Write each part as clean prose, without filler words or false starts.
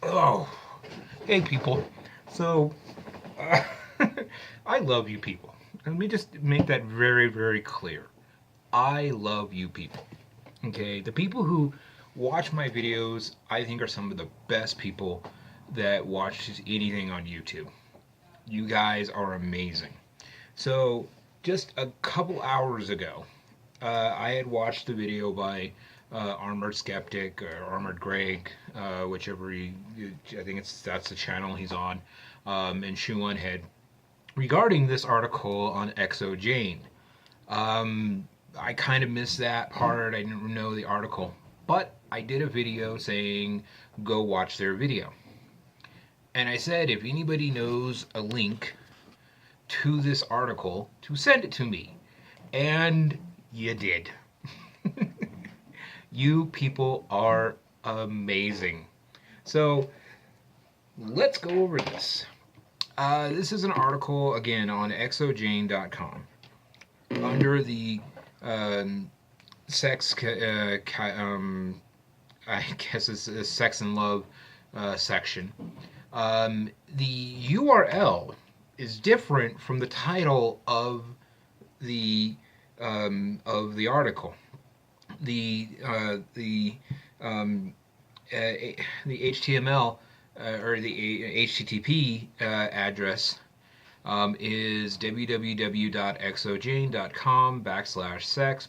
Oh, hey people. So, uh, I love you people. Let me just make that very, very clear. I love you people. Okay, the people who watch my videos, I think, are some of the best people that watch anything on YouTube. You guys are amazing. So, just a couple hours ago, I had watched the video by Armored Skeptic or Armored Greg, whichever I think that's the channel he's on, and Shoe on Head regarding this article on Exo Jane. I kind of missed that part. I didn't know the article, but I did a video saying go watch their video, and I said if anybody knows a link to this article to send it to me, and you did. You people are amazing. So let's go over this. This is an article again on exojane.com under the um, sex, I guess it's a sex and love section. The URL is different from the title the of the article. The the HTML or the HTTP address is www.exojane.com /sex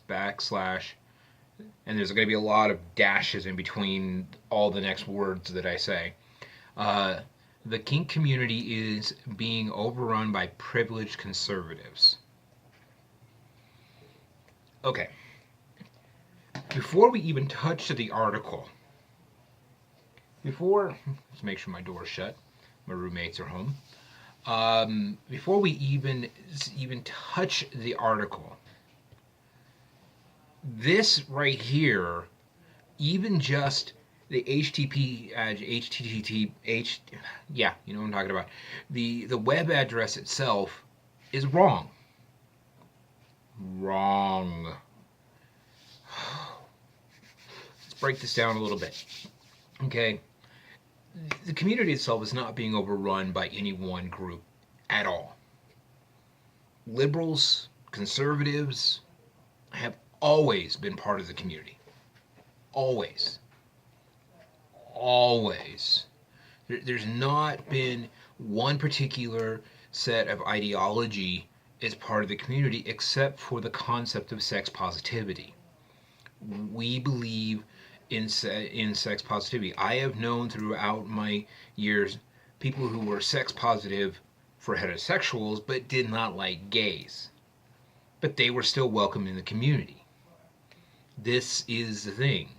and there's going to be a lot of dashes in between all the next words that I say. Uh, the kink community is being overrun by privileged conservatives. Okay, before we even touch the article, let's make sure my door's shut. My roommates are home. Before we even touch the article, this right here, even just the yeah, you know what I'm talking about. The web address itself is wrong. Wrong. Let's break this down a little bit. Okay, the community itself is not being overrun by any one group at all. Liberals, conservatives have always been part of the community. Always. Always. There's not been one particular set of ideology as part of the community except for the concept of sex positivity. We believe in sex positivity. I have known throughout my years people who were sex positive for heterosexuals but did not like gays. But they were still welcome in the community. This is the thing.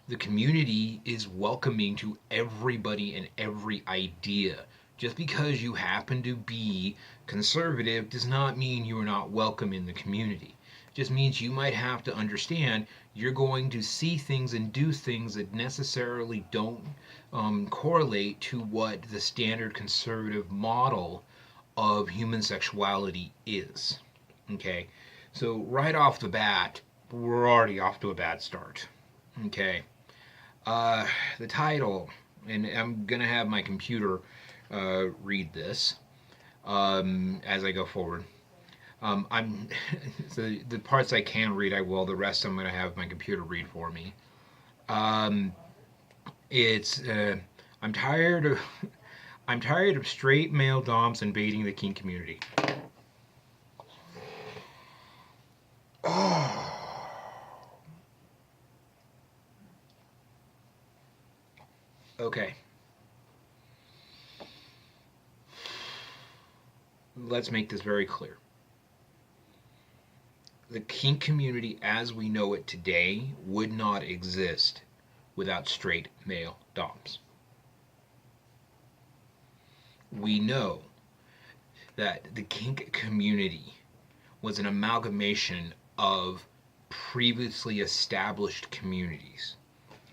The community is welcoming to everybody and every idea. Just because you happen to be conservative does not mean you are not welcome in the community. It just means you might have to understand you're going to see things and do things that necessarily don't correlate to what the standard conservative model of human sexuality is. Okay, so right off the bat, we're already off to a bad start. Okay, uh, the title, and I'm gonna have my computer read this as I go forward. I'm so the parts I can read, I will. The rest, I'm gonna have my computer read for me. Um, it's I'm tired of I'm tired of straight male doms invading the kink community. Okay, let's make this very clear. The kink community as we know it today would not exist without straight male doms. We know that the kink community was an amalgamation of previously established communities.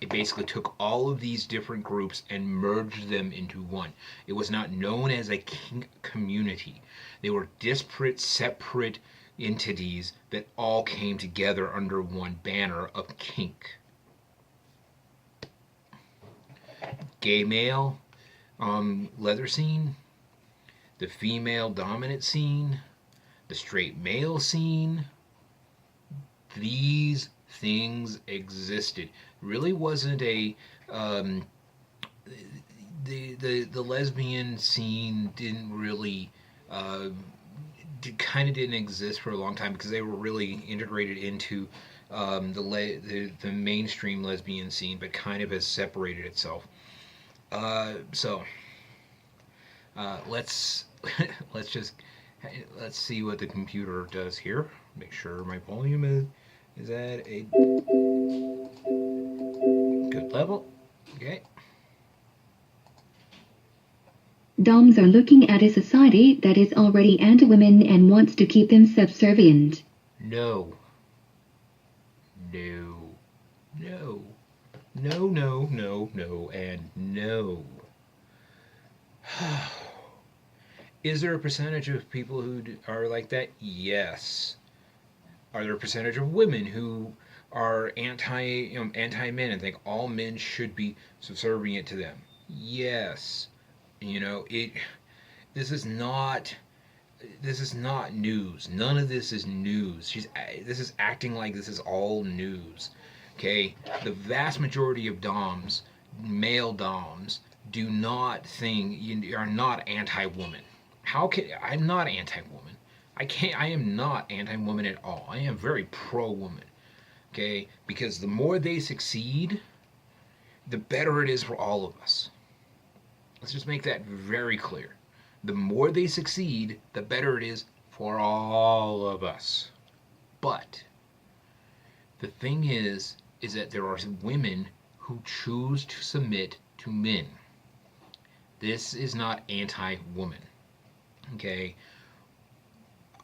It basically took all of these different groups and merged them into one. It was not known as a kink community. They were disparate, separate entities that all came together under one banner of kink. Gay male, Leather scene, the female dominant scene, the straight male scene. These things existed. Really wasn't a um, the lesbian scene didn't really uh, kind of didn't exist for a long time because they were really integrated into the mainstream lesbian scene, but kind of has separated itself. So let's let's just let's see what the computer does here. Make sure my volume is at a good level. Okay. Doms are looking at a society that is already anti-women and wants to keep them subservient. No. No. No. No, no, no, no, and no. Is there a percentage of people who are like that? Yes. Are there a percentage of women who are anti men and think all men should be subservient to them? Yes. You know, it this is not this is not news. None of this is news. This is acting like this is all news. Okay? The vast majority of doms, male doms, do not think you are not anti-woman. How can I'm not anti-woman. I am not anti-woman at all. I am very pro-woman. Okay? Because the more they succeed, the better it is for all of us. Let's just make that very clear. The more they succeed, the better it is for all of us. But the thing is that there are women who choose to submit to men. This is not anti-woman. Okay?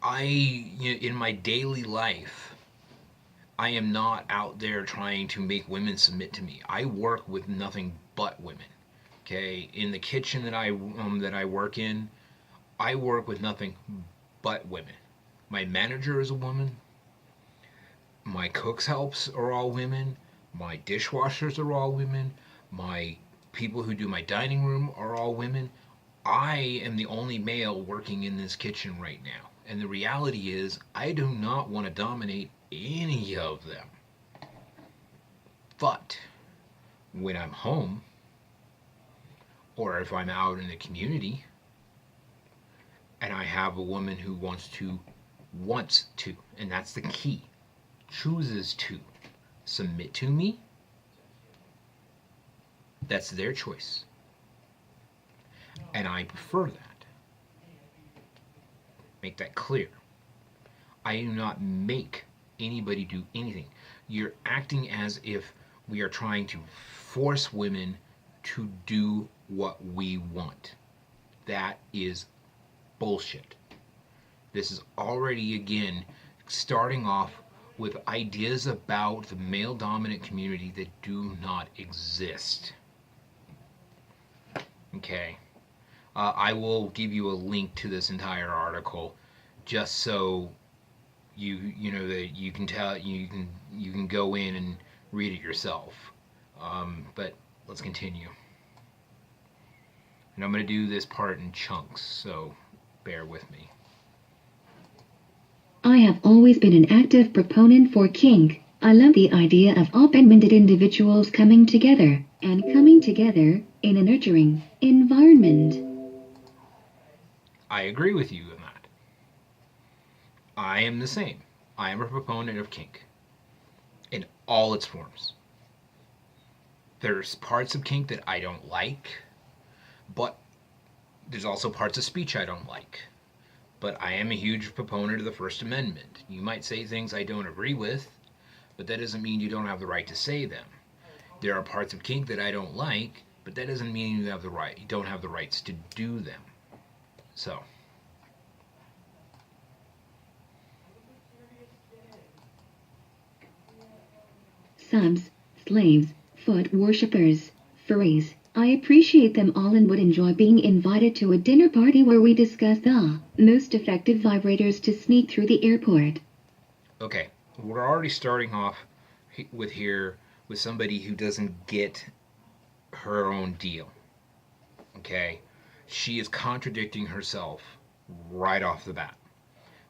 In my daily life, I am not out there trying to make women submit to me. I work with nothing but women. Okay, in the kitchen that I work in, I work with nothing but women. My manager is a woman. My cooks helps are all women. My dishwashers are all women. My people who do my dining room are all women. I am the only male working in this kitchen right now. And the reality is, I do not want to dominate any of them. But when I'm home, or if I'm out in the community and I have a woman who wants to, and that's the key, chooses to submit to me, that's their choice. And I prefer that. Make that clear. I do not make anybody do anything. You're acting as if we are trying to force women to do what we want. That is bullshit. This is already, again, starting off with ideas about the male dominant community that do not exist. Okay. I will give you a link to this entire article just so you know that you can go in and read it yourself. But let's continue. And I'm going to do this part in chunks, so bear with me. I have always been an active proponent for kink. I love the idea of open-minded individuals coming together in a nurturing environment. I agree with you on that. I am the same. I am a proponent of kink in all its forms. There's parts of kink that I don't like, but there's also parts of speech I don't like. But I am a huge proponent of the First Amendment. You might say things I don't agree with, but that doesn't mean you don't have the right to say them. There are parts of kink that I don't like, but that doesn't mean you don't have the rights to do them. So, Subs, slaves, foot worshippers, furries. I appreciate them all and would enjoy being invited to a dinner party where we discuss the most effective vibrators to sneak through the airport. okay, we're already starting off with somebody who doesn't get her own deal. Okay? She is contradicting herself right off the bat.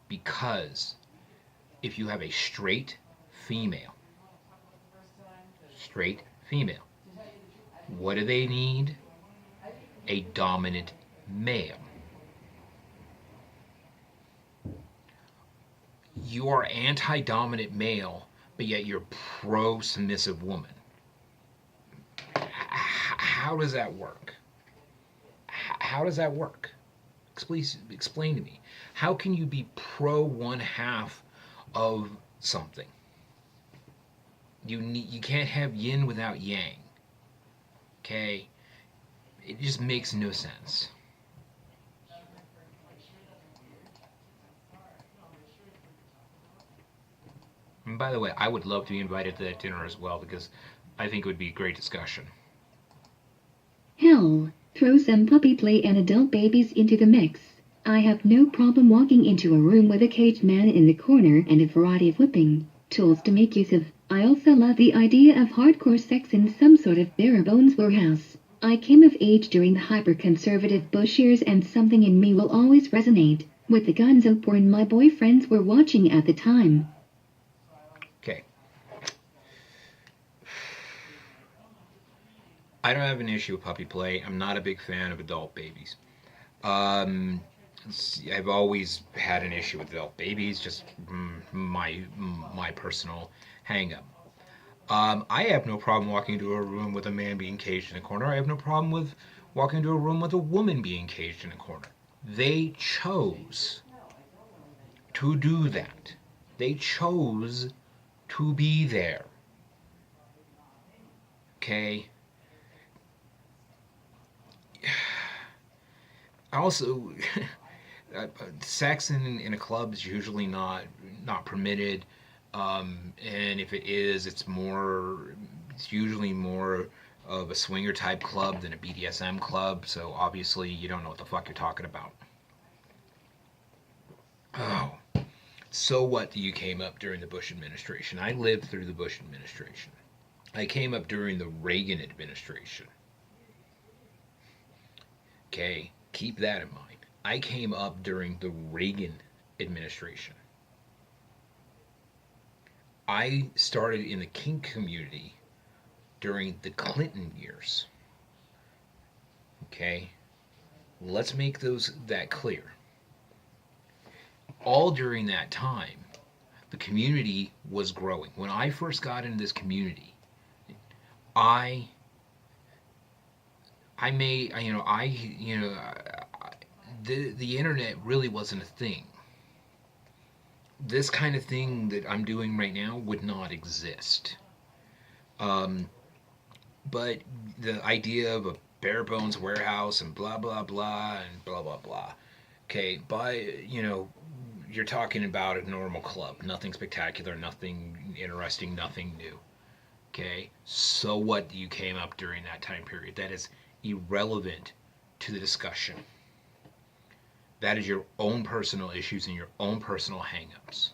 Because if you have a female, straight female, what do they need? A dominant male. You are anti-dominant male, but yet you're pro-submissive woman. How does that work? How does that work? Please explain to me. How can you be pro one half of something? You can't have yin without yang. Okay? It just makes no sense. And by the way, I would love to be invited to that dinner as well because I think it would be a great discussion. Hell, throw some puppy play and adult babies into the mix. I have no problem walking into a room with a caged man in the corner and a variety of whipping tools to make use of. I also love the idea of hardcore sex in some sort of bare-bones warehouse. I came of age during the hyper-conservative Bush years, and something in me will always resonate with the gonzo porn my boyfriends were watching at the time. Okay. I don't have an issue with puppy play. I'm not a big fan of adult babies. I've always had an issue with adult babies, just my personal hang-up. I have no problem walking into a room with a man being caged in a corner. I have no problem with walking into a room with a woman being caged in a corner. They chose to do that. They chose to be there. Okay? Also, sex in a club is usually not permitted, and if it is, it's usually more of a swinger type club than a BDSM club. So obviously, you don't know what the fuck you're talking about. Oh, so what? You came up during the Bush administration. I lived through the Bush administration. I came up during the Reagan administration. Okay, keep that in mind. I came up during the Reagan administration. I started in the kink community during the Clinton years. Okay, let's make that clear. All during that time, the community was growing. When I first got into this community, I made, the internet really wasn't a thing. This kind of thing that I'm doing right now would not exist. But the idea of a bare bones warehouse and blah blah blah and blah blah blah. Okay, you're talking about a normal club, nothing spectacular, nothing interesting, nothing new. Okay, so what you came up during that time period? That is irrelevant to the discussion. That is your own personal issues and your own personal hangups.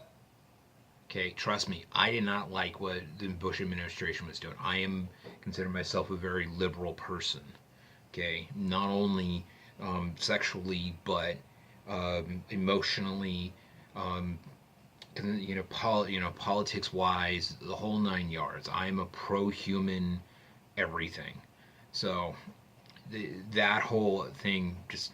Okay, trust me, I did not like what the Bush administration was doing. I consider myself a very liberal person. Okay, not only sexually but emotionally, politics wise, the whole 9 yards. I am a pro-human everything. So that whole thing just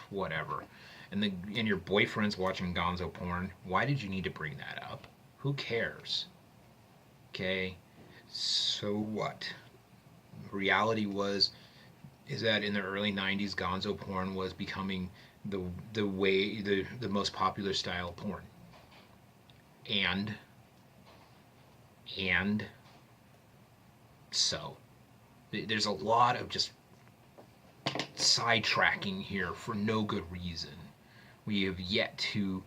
whatever. And your boyfriend's watching gonzo porn. Why did you need to bring that up? Who cares? Okay, so what? Reality is that in the early 90s, gonzo porn was becoming the most popular style of porn. And so there's a lot of just sidetracking here for no good reason. We have yet to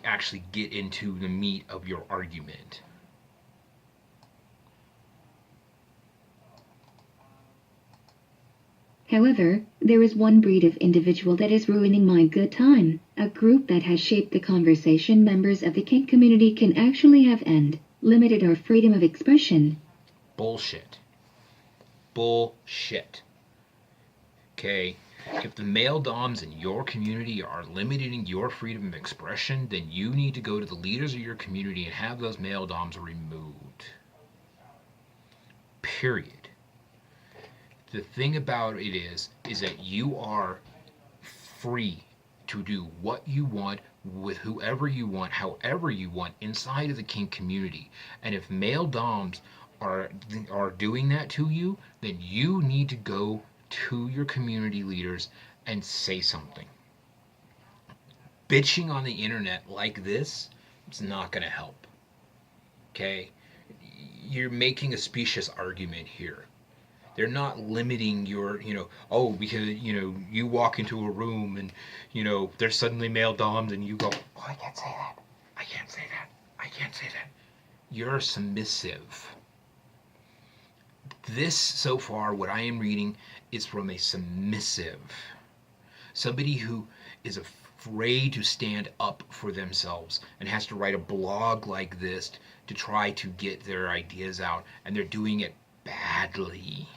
actually get into the meat of your argument. However, there is one breed of individual that is ruining my good time, a group that has shaped the conversation members of the kink community can actually have and limited our freedom of expression. Bullshit. Bullshit. Okay? If the male doms in your community are limiting your freedom of expression, then you need to go to the leaders of your community and have those male doms removed. Period. The thing about it is that you are free to do what you want with whoever you want, however you want inside of the kink community. And if male doms are doing that to you, then you need to go to your community leaders and say something. Bitching on the internet like this is not going to help. Okay? You're making a specious argument here. They're not limiting your, oh, because, you walk into a room and, there's suddenly male doms and you go, oh, I can't say that. I can't say that. I can't say that. You're submissive. This, so far, what I am reading is from a submissive. Somebody who is afraid to stand up for themselves and has to write a blog like this to try to get their ideas out, and they're doing it badly.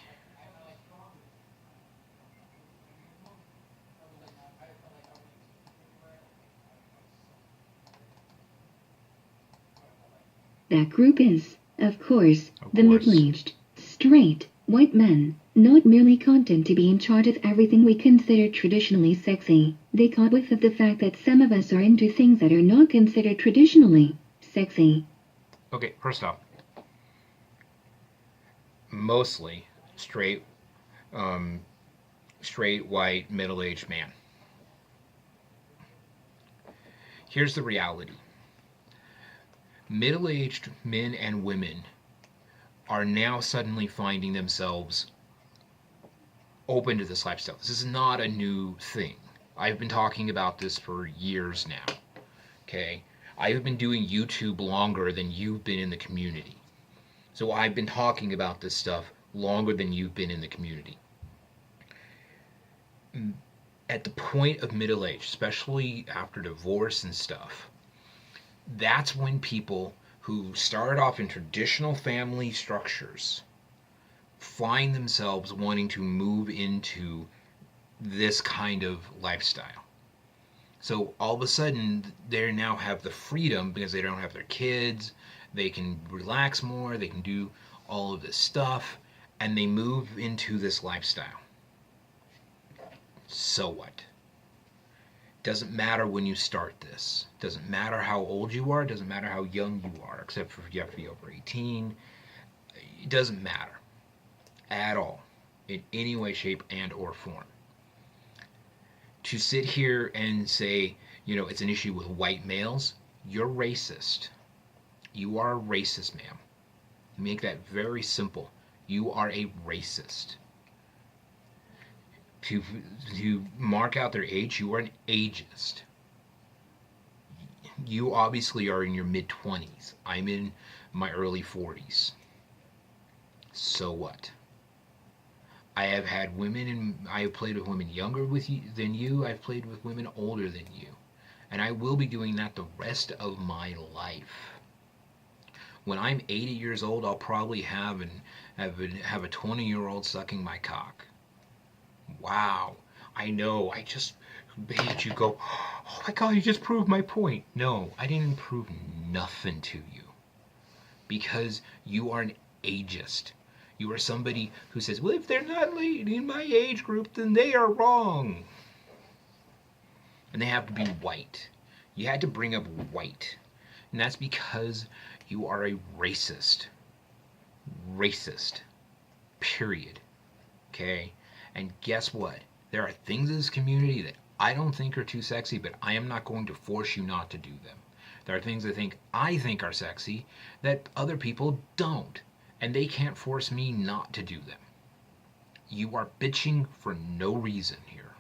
That group is, of course, the middle-aged, straight, white men, not merely content to be in charge of everything we consider traditionally sexy. They caught whiff of the fact that some of us are into things that are not considered traditionally sexy. Okay, first off, mostly straight, white, middle-aged man. Here's the reality. Middle-aged men and women are now suddenly finding themselves open to this lifestyle. This is not a new thing. I've been talking about this for years now. Okay? I've been doing YouTube longer than you've been in the community. So I've been talking about this stuff longer than you've been in the community. At the point of middle age, especially after divorce and stuff, that's when people who started off in traditional family structures find themselves wanting to move into this kind of lifestyle. So all of a sudden, they now have the freedom because they don't have their kids, they can relax more, they can do all of this stuff, and they move into this lifestyle. So what? Doesn't matter when you start this. Doesn't matter how old you are. Doesn't matter how young you are, except for if you have to be over 18. It doesn't matter at all in any way, shape, and or form. To sit here and say, it's an issue with white males, you're racist. You are a racist, ma'am. Make that very simple. You are a racist. To mark out their age, you are an ageist. You obviously are in your mid-20s. I'm in my early 40s. So what? I have had women, and I have played with women younger than you. I've played with women older than you. And I will be doing that the rest of my life. When I'm 80 years old, I'll probably have a 20-year-old sucking my cock. Wow, I know, I just made you go, oh my God, you just proved my point. No, I didn't prove nothing to you. Because you are an ageist. You are somebody who says, well, if they're not in my age group, then they are wrong. And they have to be white. You had to bring up white. And that's because you are a racist. Racist. Period. Okay? And guess what? There are things in this community that I don't think are too sexy, but I am not going to force you not to do them. There are things I think are sexy that other people don't, and they can't force me not to do them. You are bitching for no reason here.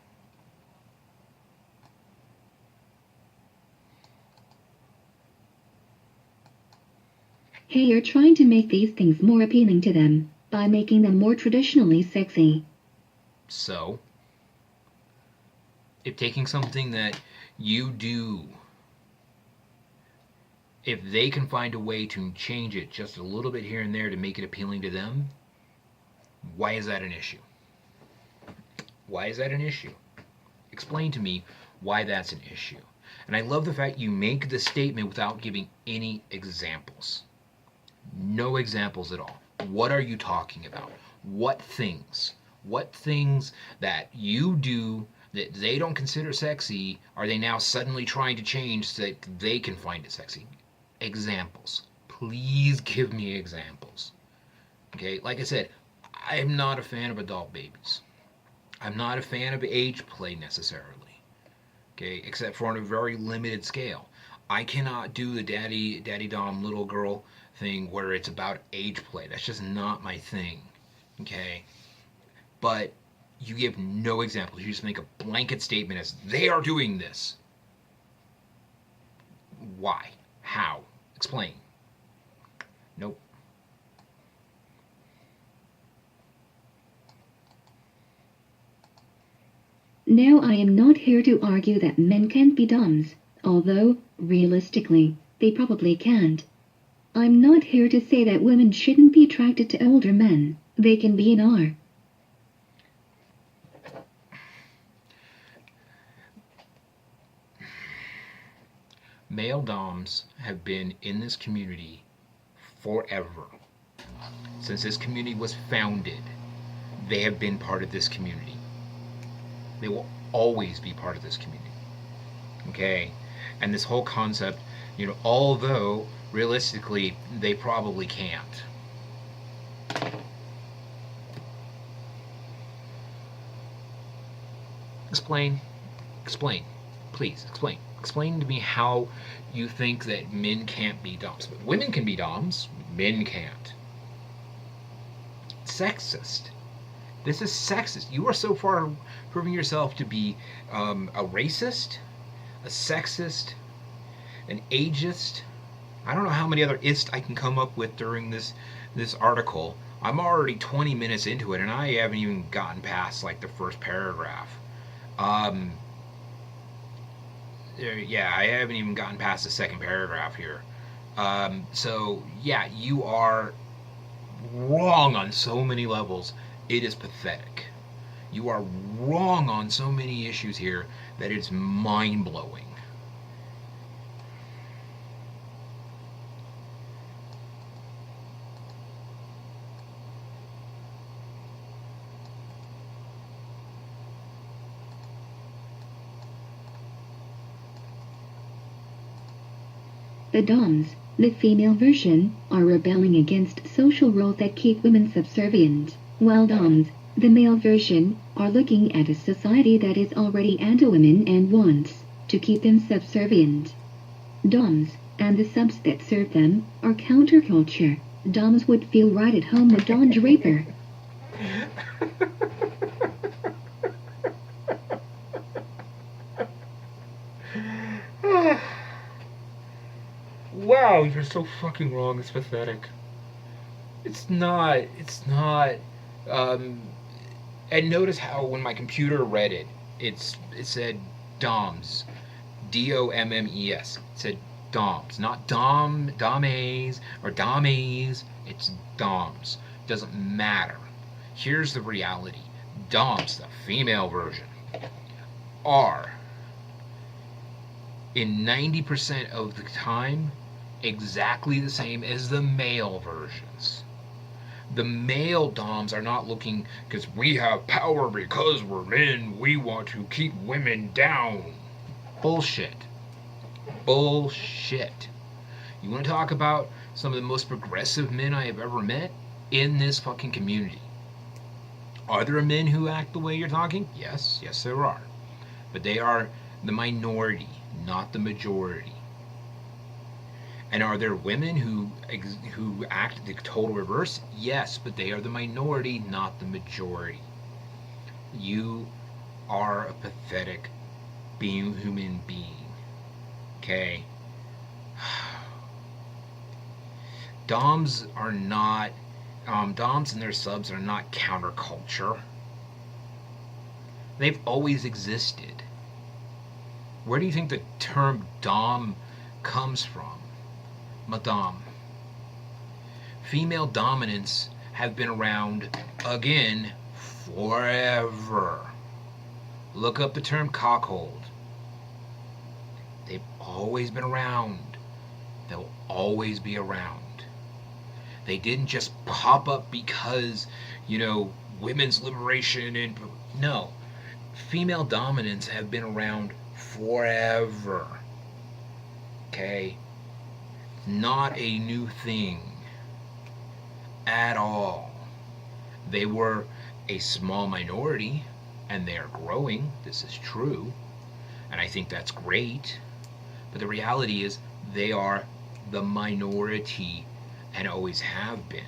Hey, you're trying to make these things more appealing to them by making them more traditionally sexy. So, if taking something that you do, if they can find a way to change it just a little bit here and there to make it appealing to them, why is that an issue? Why is that an issue? Explain to me why that's an issue. And I love the fact you make the statement without giving any examples. No examples at all. What are you talking about? What things? What things that you do that they don't consider sexy are they now suddenly trying to change so that they can find it sexy? Examples. Please give me examples. Okay, like I said, I'm not a fan of adult babies. I'm not a fan of age play necessarily. Okay, except for on a very limited scale. I cannot do the daddy dom little girl thing where it's about age play. That's just not my thing. Okay? But you give no examples. You just make a blanket statement as they are doing this. Why? How? Explain. Nope. Now, I am not here to argue that men can't be doms, although, realistically, they probably can't. I'm not here to say that women shouldn't be attracted to older men. They can be and are. Male doms have been in this community forever. Since this community was founded, they have been part of this community. They will always be part of this community. Okay? And this whole concept, although realistically they probably can't. Explain. Please, explain. Explain to me how you think that men can't be doms. But women can be doms, men can't. Sexist. This is sexist. You are so far proving yourself to be a racist, a sexist, an ageist. I don't know how many other ists I can come up with during this article. I'm already 20 minutes into it, and I haven't even gotten past like the first paragraph. Yeah, I haven't even gotten past the second paragraph here. So yeah, you are wrong on so many levels. It is pathetic. You are wrong on so many issues here that it's mind-blowing. The doms, the female version, are rebelling against social roles that keep women subservient, while doms, the male version, are looking at a society that is already anti-women and wants to keep them subservient. Doms, and the subs that serve them, are counterculture. Doms would feel right at home with Don Draper. Wow, you're so fucking wrong. It's pathetic. It's not. And notice how when my computer read it, it said DOMS, DOMMES. It said DOMS, not DOMAs or DOMAs. It's DOMS. Doesn't matter. Here's the reality: DOMS, the female version, are in 90% of the time exactly the same as the male versions. The male doms are not looking because we have power because we're men, we want to keep women down. Bullshit. Bullshit. You want to talk about some of the most progressive men I have ever met in this fucking community? Are there men who act the way you're talking? Yes, there are. But they are the minority, not the majority. And are there women who act the total reverse? Yes, but they are the minority, not the majority. You are a pathetic human being. Okay? Doms are not, Doms and their subs are not counterculture. They've always existed. Where do you think the term Dom comes from? Madame. Female dominance have been around again forever. Look up the term cockhold. They've always been around. They'll always be around. They didn't just pop up because, women's liberation and no. Female dominance have been around forever. Okay? Not a new thing at all. They were a small minority and they are growing. This is true. And I think that's great. But the reality is they are the minority and always have been.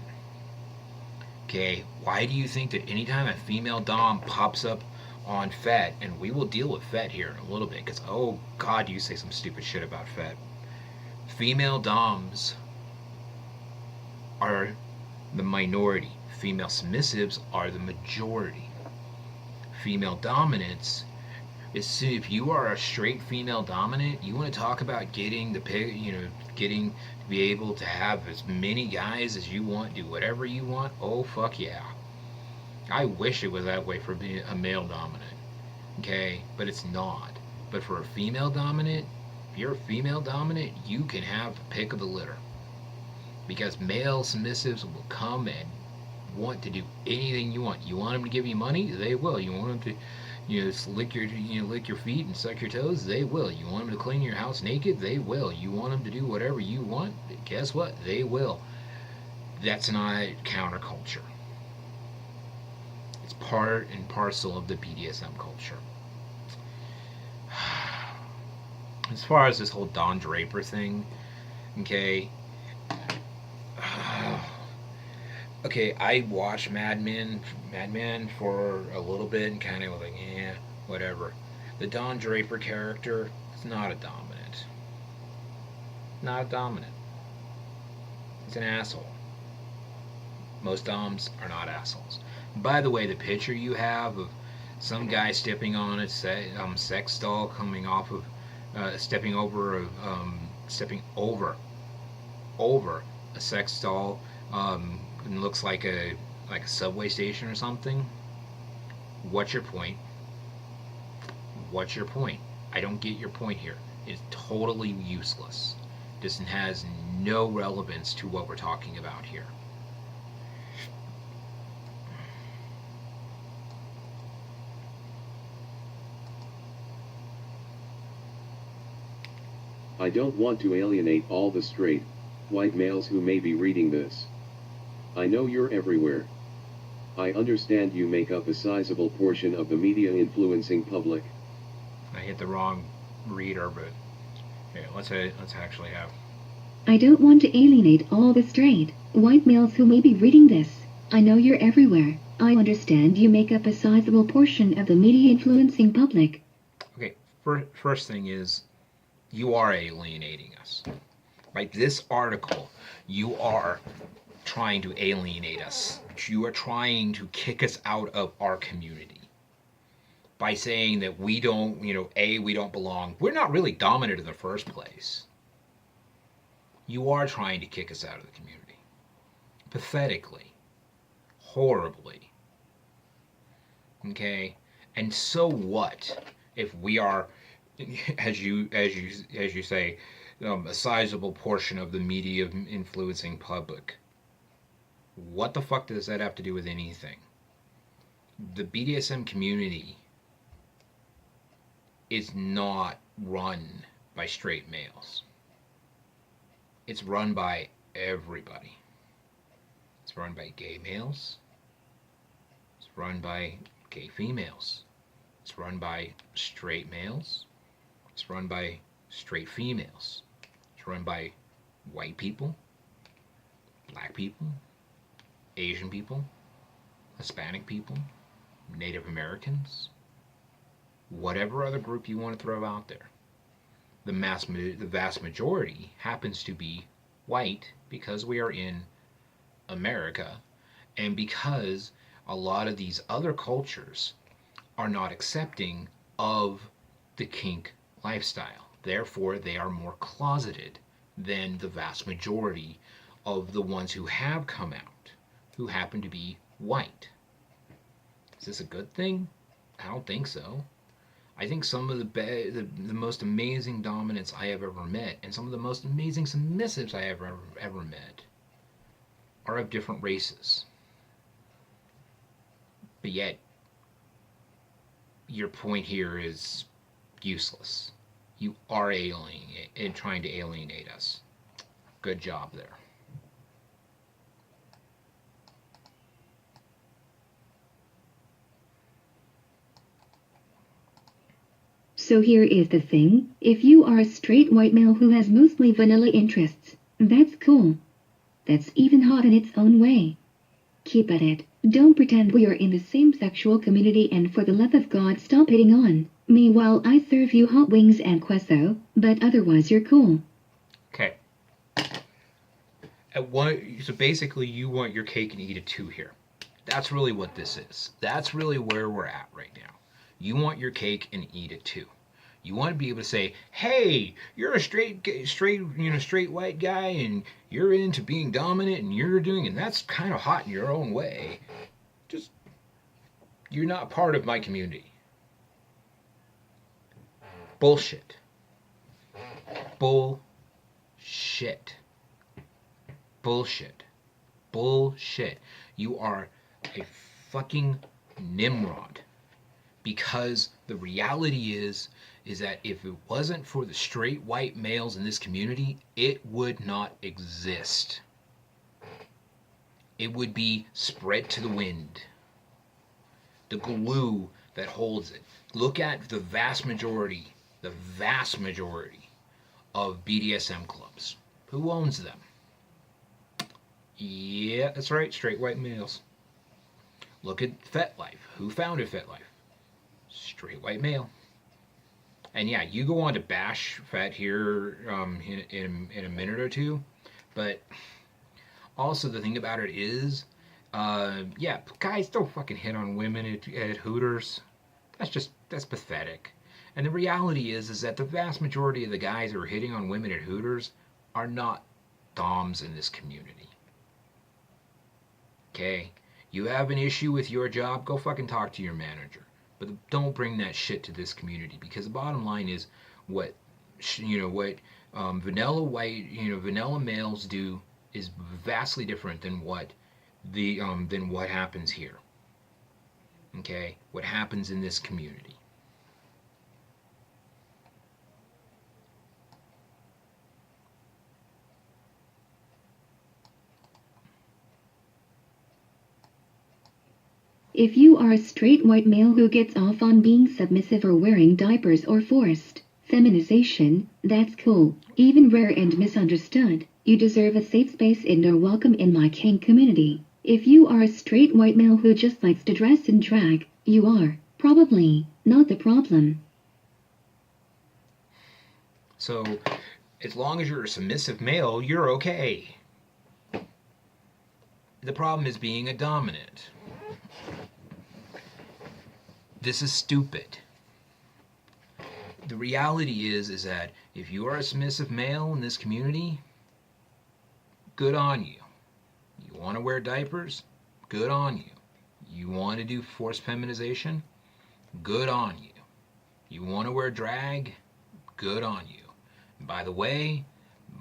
Okay, why do you think that anytime a female dom pops up on FET, and we will deal with FET here in a little bit, because oh god, you say some stupid shit about FET. Female doms are the minority. Female submissives are the majority. Female dominance is, if you are a straight female dominant, you want to talk about getting getting to be able to have as many guys as you want, do whatever you want. Oh fuck yeah. I wish it was that way for being a male dominant. Okay, but it's not. But for a female dominant, if you're a female dominant, you can have the pick of the litter. Because male submissives will come and want to do anything you want. You want them to give you money? They will. You want them to lick your feet and suck your toes? They will. You want them to clean your house naked? They will. You want them to do whatever you want? Guess what? They will. That's not counterculture. It's part and parcel of the BDSM culture. As far as this whole Don Draper thing, okay. Okay, I watched Mad Men for a little bit and kind of was like, whatever. The Don Draper character is not a dominant. Not a dominant. He's an asshole. Most doms are not assholes. By the way, the picture you have of some guy stepping on a sex doll coming off of, stepping over a sex doll, and looks like a subway station or something. What's your point? What's your point? I don't get your point here. It's totally useless. This has no relevance to what we're talking about here. I don't want to alienate all the straight, white males who may be reading this. I know you're everywhere. I understand you make up a sizable portion of the media influencing public. I hit the wrong reader, but here, let's actually have. I don't want to alienate all the straight, white males who may be reading this. I know you're everywhere. I understand you make up a sizable portion of the media influencing public. Okay, first thing is, you are alienating us. Like this article, you are trying to alienate us. You are trying to kick us out of our community by saying that we don't, we don't belong. We're not really dominant in the first place. You are trying to kick us out of the community. Pathetically. Horribly. Okay? And so what if we are, as you say, a sizable portion of the media influencing public? What the fuck does that have to do with anything? The BDSM community is not run by straight males. It's run by everybody. It's run by gay males. It's run by gay females. It's run by straight males. It's run by straight females. It's run by white people, black people, Asian people, Hispanic people, Native Americans, whatever other group you want to throw out there. The vast majority happens to be white because we are in America and because a lot of these other cultures are not accepting of the kink lifestyle. Therefore, they are more closeted than the vast majority of the ones who have come out, who happen to be white. Is this a good thing? I don't think so. I think some of the most amazing dominants I have ever met, and some of the most amazing submissives I have ever met, are of different races. But yet, your point here is useless. You are alienating and trying to alienate us. Good job there. So here is the thing, if you are a straight white male who has mostly vanilla interests, that's cool. That's even hot in its own way. Keep at it. Don't pretend we are in the same sexual community, and for the love of God stop hitting on me while I serve you hot wings and queso, but otherwise you're cool. Okay. So basically you want your cake and eat it too here. That's really what this is. That's really where we're at right now. You want your cake and eat it too. You want to be able to say, "Hey, you're a straight white guy, and you're into being dominant, and and that's kind of hot in your own way. Just, you're not part of my community." Bullshit. Bullshit. Bullshit. Bullshit. You are a fucking Nimrod. Because the reality is that if it wasn't for the straight white males in this community, it would not exist. It would be spread to the wind. The glue that holds it. Look at the vast majority of BDSM clubs. Who owns them? Yeah, that's right, straight white males. Look at FetLife. Who founded FetLife? Straight white male. And yeah, you go on to bash Fet here in a minute or two, but also the thing about it is, yeah, guys don't fucking hit on women at Hooters. That's pathetic. And the reality is that the vast majority of the guys who are hitting on women at Hooters are not doms in this community. Okay, you have an issue with your job, go fucking talk to your manager. But don't bring that shit to this community, because the bottom line is what vanilla males do is vastly different than what happens here. Okay, what happens in this community. If you are a straight white male who gets off on being submissive or wearing diapers or forced feminization, that's cool, even rare and misunderstood. You deserve a safe space and are welcome in my kink community. If you are a straight white male who just likes to dress in drag, you are probably not the problem. So, as long as you're a submissive male, you're okay. The problem is being a dominant. This is stupid. The reality is that if you are a submissive male in this community, good on you. You want to wear diapers? Good on you. You want to do forced feminization? Good on you. You want to wear drag? Good on you. And by the way,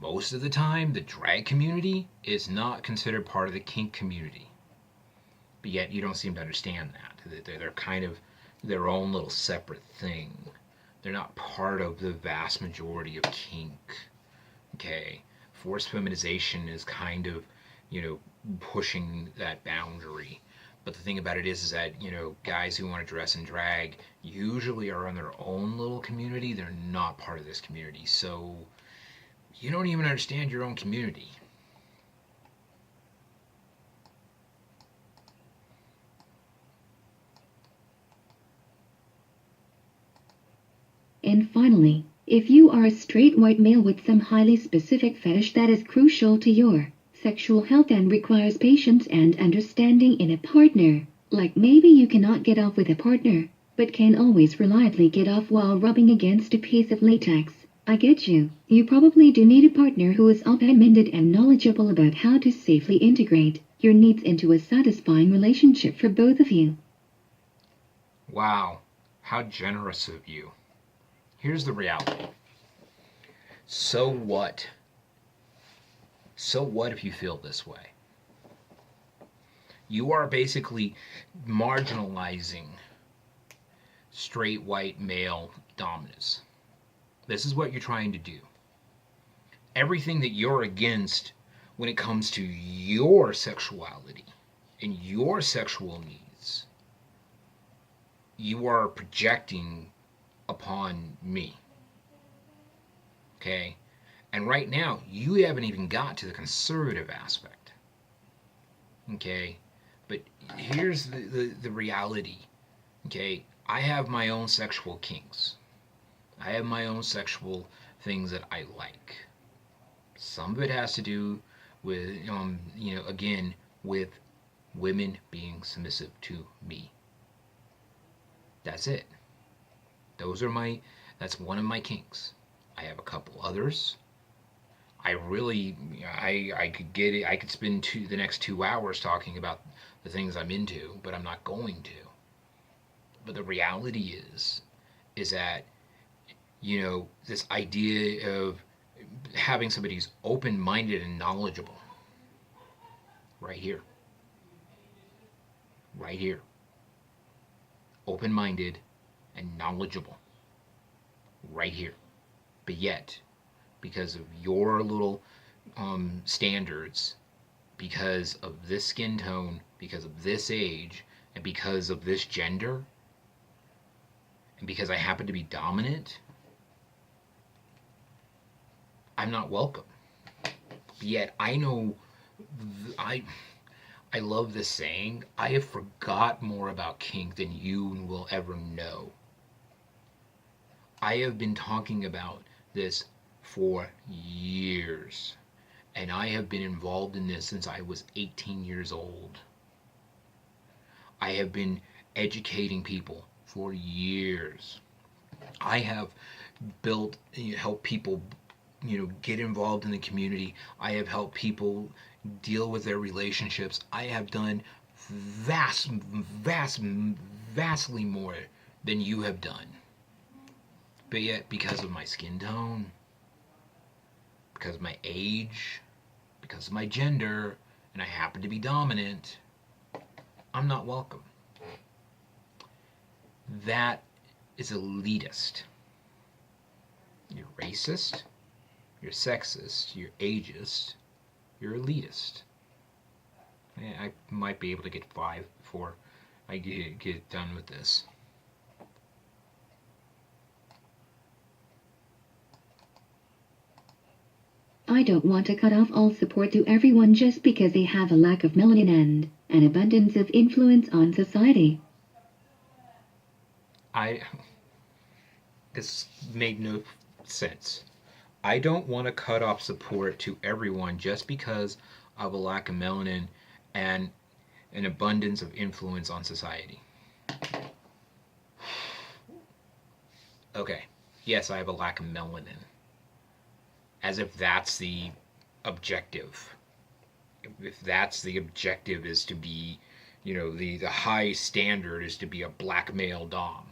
most of the time, the drag community is not considered part of the kink community. But yet you don't seem to understand that. They're kind of their own little separate thing. They're not part of the vast majority of kink. Okay, forced feminization is kind of, pushing that boundary. But the thing about it is that, guys who want to dress in drag usually are in their own little community. They're not part of this community. So you don't even understand your own community. And finally, if you are a straight white male with some highly specific fetish that is crucial to your sexual health and requires patience and understanding in a partner, like maybe you cannot get off with a partner, but can always reliably get off while rubbing against a piece of latex, I get you. You probably do need a partner who is open-minded and knowledgeable about how to safely integrate your needs into a satisfying relationship for both of you. Wow. How generous of you. Here's the reality. So what? So what if you feel this way? You are basically marginalizing straight white male dominance. This is what you're trying to do. Everything that you're against when it comes to your sexuality and your sexual needs, you are projecting upon me. Okay? And right now, you haven't even got to the conservative aspect. Okay? But here's the reality. Okay? I have my own sexual kinks. I have my own sexual things that I like. Some of it has to do with, again, with women being submissive to me. That's it. That's one of my kinks. I have a couple others. I could get it. I could spend the next 2 hours talking about the things I'm into, but I'm not going to. But the reality is that, this idea of having somebody who's open-minded and knowledgeable, right here, open-minded and knowledgeable, right here, but yet, because of your little standards, because of this skin tone, because of this age, and because of this gender, and because I happen to be dominant, I'm not welcome. Yet I know, I love this saying, I have forgot more about kink than you will ever know. I have been talking about this for years, and I have been involved in this since I was 18 years old. I have been educating people for years. I have helped people, get involved in the community. I have helped people deal with their relationships. I have done vastly more than you have done. But yet, because of my skin tone, because of my age, because of my gender, and I happen to be dominant, I'm not welcome. That is elitist. You're racist, you're sexist, you're ageist, you're elitist. I might be able to get 5 before I get done with this. I don't want to cut off all support to everyone just because they have a lack of melanin and an abundance of influence on society. This made no sense. I don't want to cut off support to everyone just because of a lack of melanin and an abundance of influence on society. Okay, yes, I have a lack of melanin. As if that's the objective. If that's the objective, is to be, the high standard is to be a black male dom.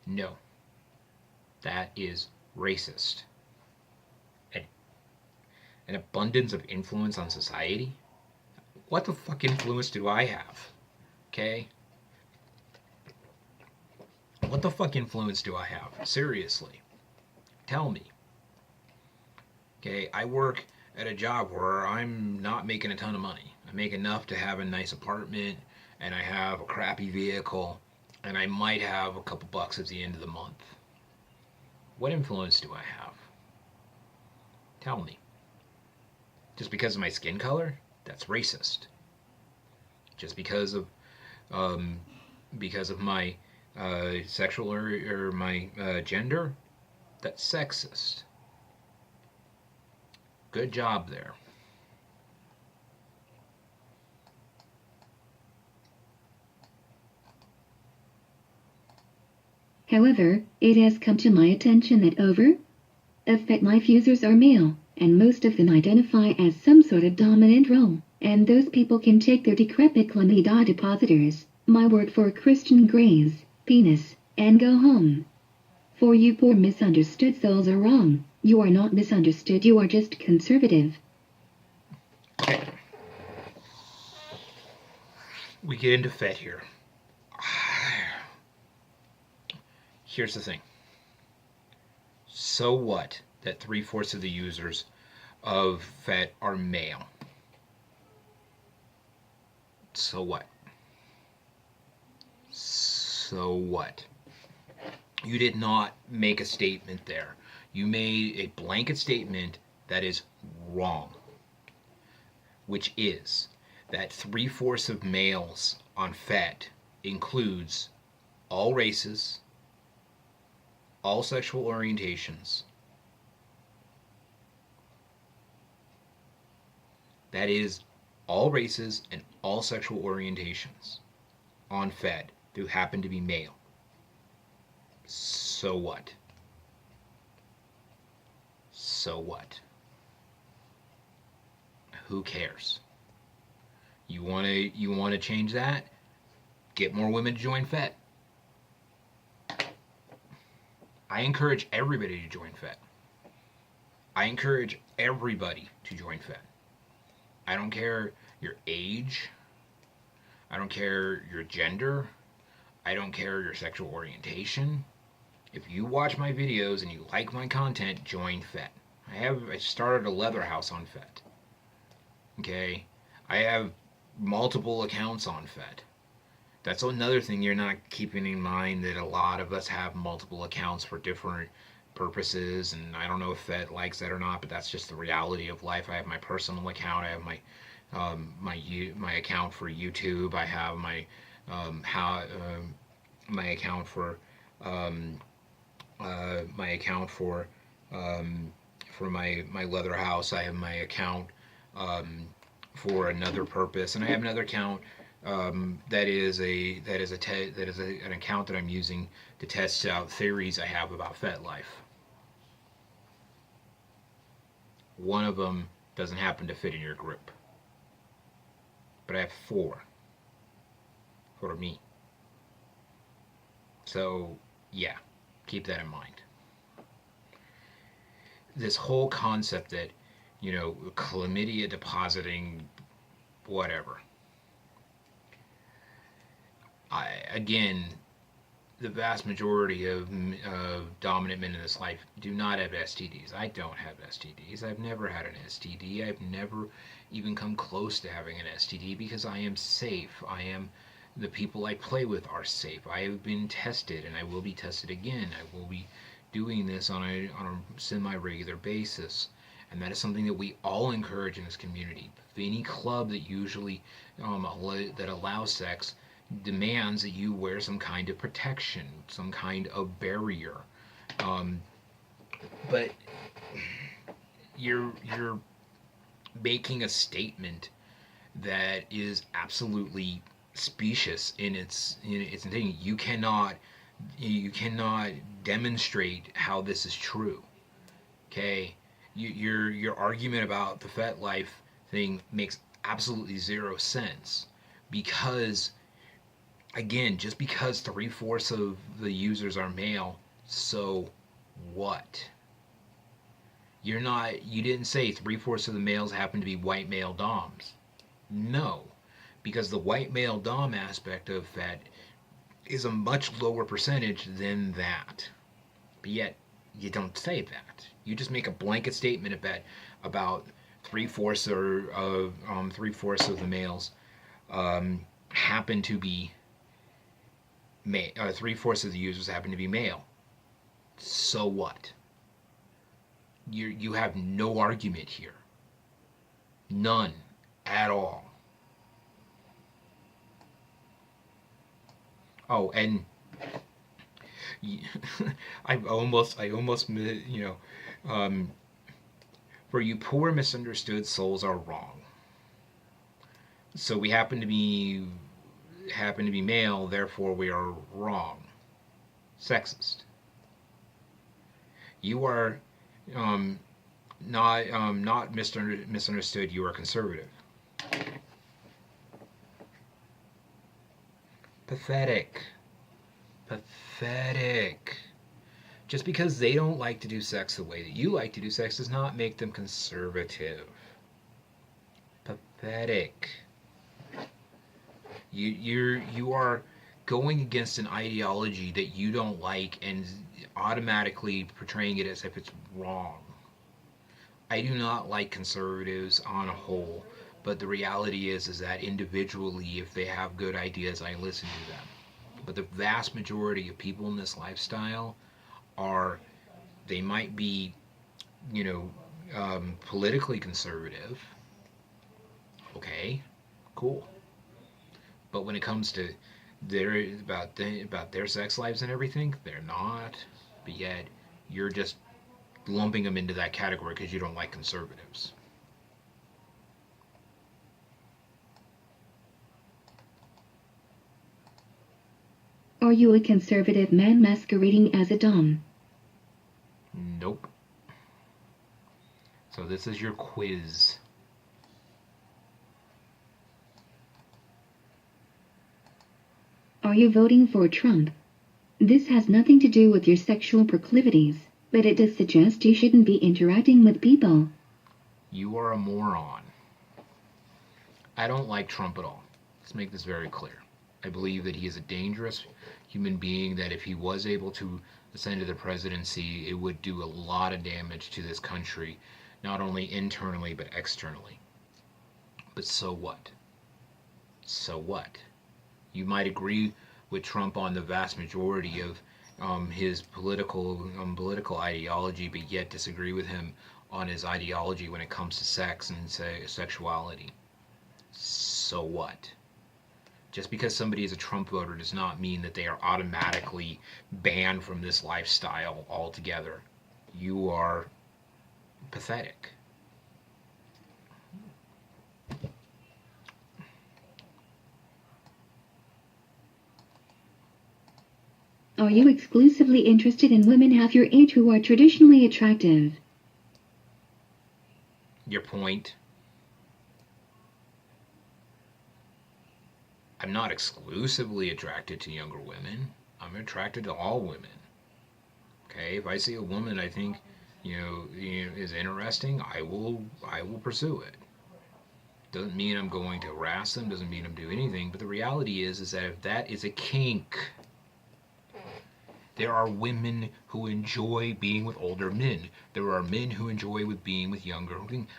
No. That is racist. An abundance of influence on society? What the fuck influence do I have? Okay? What the fuck influence do I have? Seriously. Tell me. Okay, I work at a job where I'm not making a ton of money. I make enough to have a nice apartment, and I have a crappy vehicle, and I might have a couple bucks at the end of the month. What influence do I have? Tell me. Just because of my skin color? That's racist. Just because of my sexual or my gender? That's sexist. Good job there. However, it has come to my attention that over effect life users are male, and most of them identify as some sort of dominant role, and those people can take their decrepit chlamydia depositors My word for Christian Grey's penis, and go home. For you poor misunderstood souls are wrong. You are not misunderstood, you are just conservative. Okay. We get into FET here. Here's the thing. So what that 3/4 of the users of FET are male? So what? So what? You did not make a statement there. You made a blanket statement that is wrong, which is that 3/4 of males on FET includes all races, all sexual orientations. That is all races and all sexual orientations on FET who happen to be male. So what? So what? Who cares? You want to change that? Get more women to join FET. I encourage everybody to join FET. I encourage everybody to join FET. I don't care your age. I don't care your gender. I don't care your sexual orientation. If you watch my videos and you like my content, join FET. I started a leather house on FET. Okay? I have multiple accounts on FET. That's another thing you're not keeping in mind, that a lot of us have multiple accounts for different purposes, and I don't know if FET likes that or not, but that's just the reality of life. I have my personal account. I have my account for YouTube. I have my my account for my account for my leather house. I have my account for another purpose, and I have another account that is an account that I'm using to test out theories I have about FET life. One of them doesn't happen to fit in your group, but I have 4 for me. So yeah, keep that in mind. This whole concept that, chlamydia depositing, whatever. Again, the vast majority of dominant men in this life do not have STDs. I don't have STDs. I've never had an STD. I've never even come close to having an STD because I am safe. The people I play with are safe. I have been tested and I will be tested again. I will be doing this on a semi-regular basis. And that is something that we all encourage in this community. Any club that usually that allows sex demands that you wear some kind of protection, some kind of barrier. But you're making a statement that is absolutely specious in its thing. You cannot demonstrate how this is true. Okay, your argument about the FET life thing makes absolutely zero sense, because again, just because 3/4 of the users are male, so what? You didn't say 3/4 of the males happen to be white male doms. No, because the white male dom aspect of FET is a much lower percentage than that. But yet, you don't say that. You just make a blanket statement about 3/4 of 3/4 of the males happen to be 3/4 of the users happen to be male. So what? You have no argument here. None at all. Oh, and I almost for you poor misunderstood souls are wrong. So we happen to be male, therefore we are wrong. Sexist. You are not misunderstood. You are conservative. Pathetic. Pathetic. Just because they don't like to do sex the way that you like to do sex does not make them conservative. Pathetic. You are going against an ideology that you don't like and automatically portraying it as if it's wrong. I do not like conservatives on a whole, but the reality is that individually, if they have good ideas, I listen to them. But the vast majority of people in this lifestyle are, they might be, you know, politically conservative. Okay, cool. But when it comes to about their sex lives and everything, they're not. But yet, you're just lumping them into that category because you don't like conservatives. Are you a conservative man masquerading as a dom? Nope. So this is your quiz. Are you voting for Trump? This has nothing to do with your sexual proclivities, but it does suggest you shouldn't be interacting with people. You are a moron. I don't like Trump at all. Let's make this very clear. I believe that he is a dangerous human being, that if he was able to ascend to the presidency, it would do a lot of damage to this country, not only internally but externally. But so what? So what? You might agree with Trump on the vast majority of his political ideology, but yet disagree with him on his ideology when it comes to sex and sexuality. So what? Just because somebody is a Trump voter does not mean that they are automatically banned from this lifestyle altogether. You are pathetic. Are you exclusively interested in women half your age who are traditionally attractive? Your point. I'm not exclusively attracted to younger women. I'm attracted to all women. Okay, if I see a woman I think, is interesting, I will pursue it. Doesn't mean I'm going to harass them, doesn't mean I'm doing anything, but the reality is that if that is a kink, there are women who enjoy being with older men. There are men who enjoy being with younger.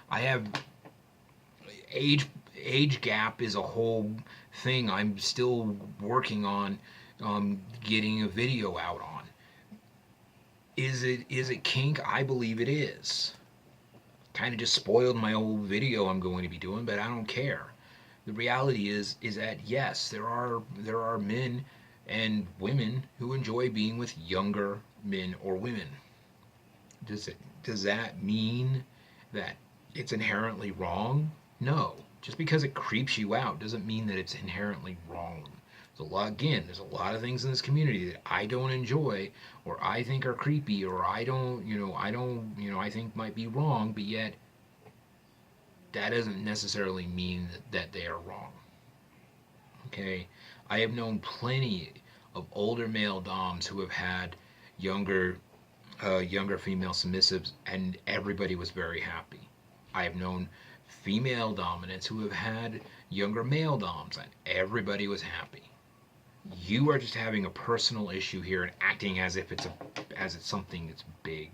I have age gap is a whole thing I'm still working on getting a video out on. Is it kink? I believe it is. Kind of just spoiled my old video I'm going to be doing, but I don't care. The reality is that yes, there are men and women who enjoy being with younger men or women. Does that mean that it's inherently wrong? No. Just because it creeps you out doesn't mean that it's inherently wrong. There's a lot of things in this community that I don't enjoy, or I think are creepy, or I think might be wrong, but yet that doesn't necessarily mean that they are wrong. Okay? I have known plenty of older male doms who have had younger female submissives, and everybody was very happy. I have known female dominants who have had younger male doms, and everybody was happy. You are just having a personal issue here and acting as if it's something that's big.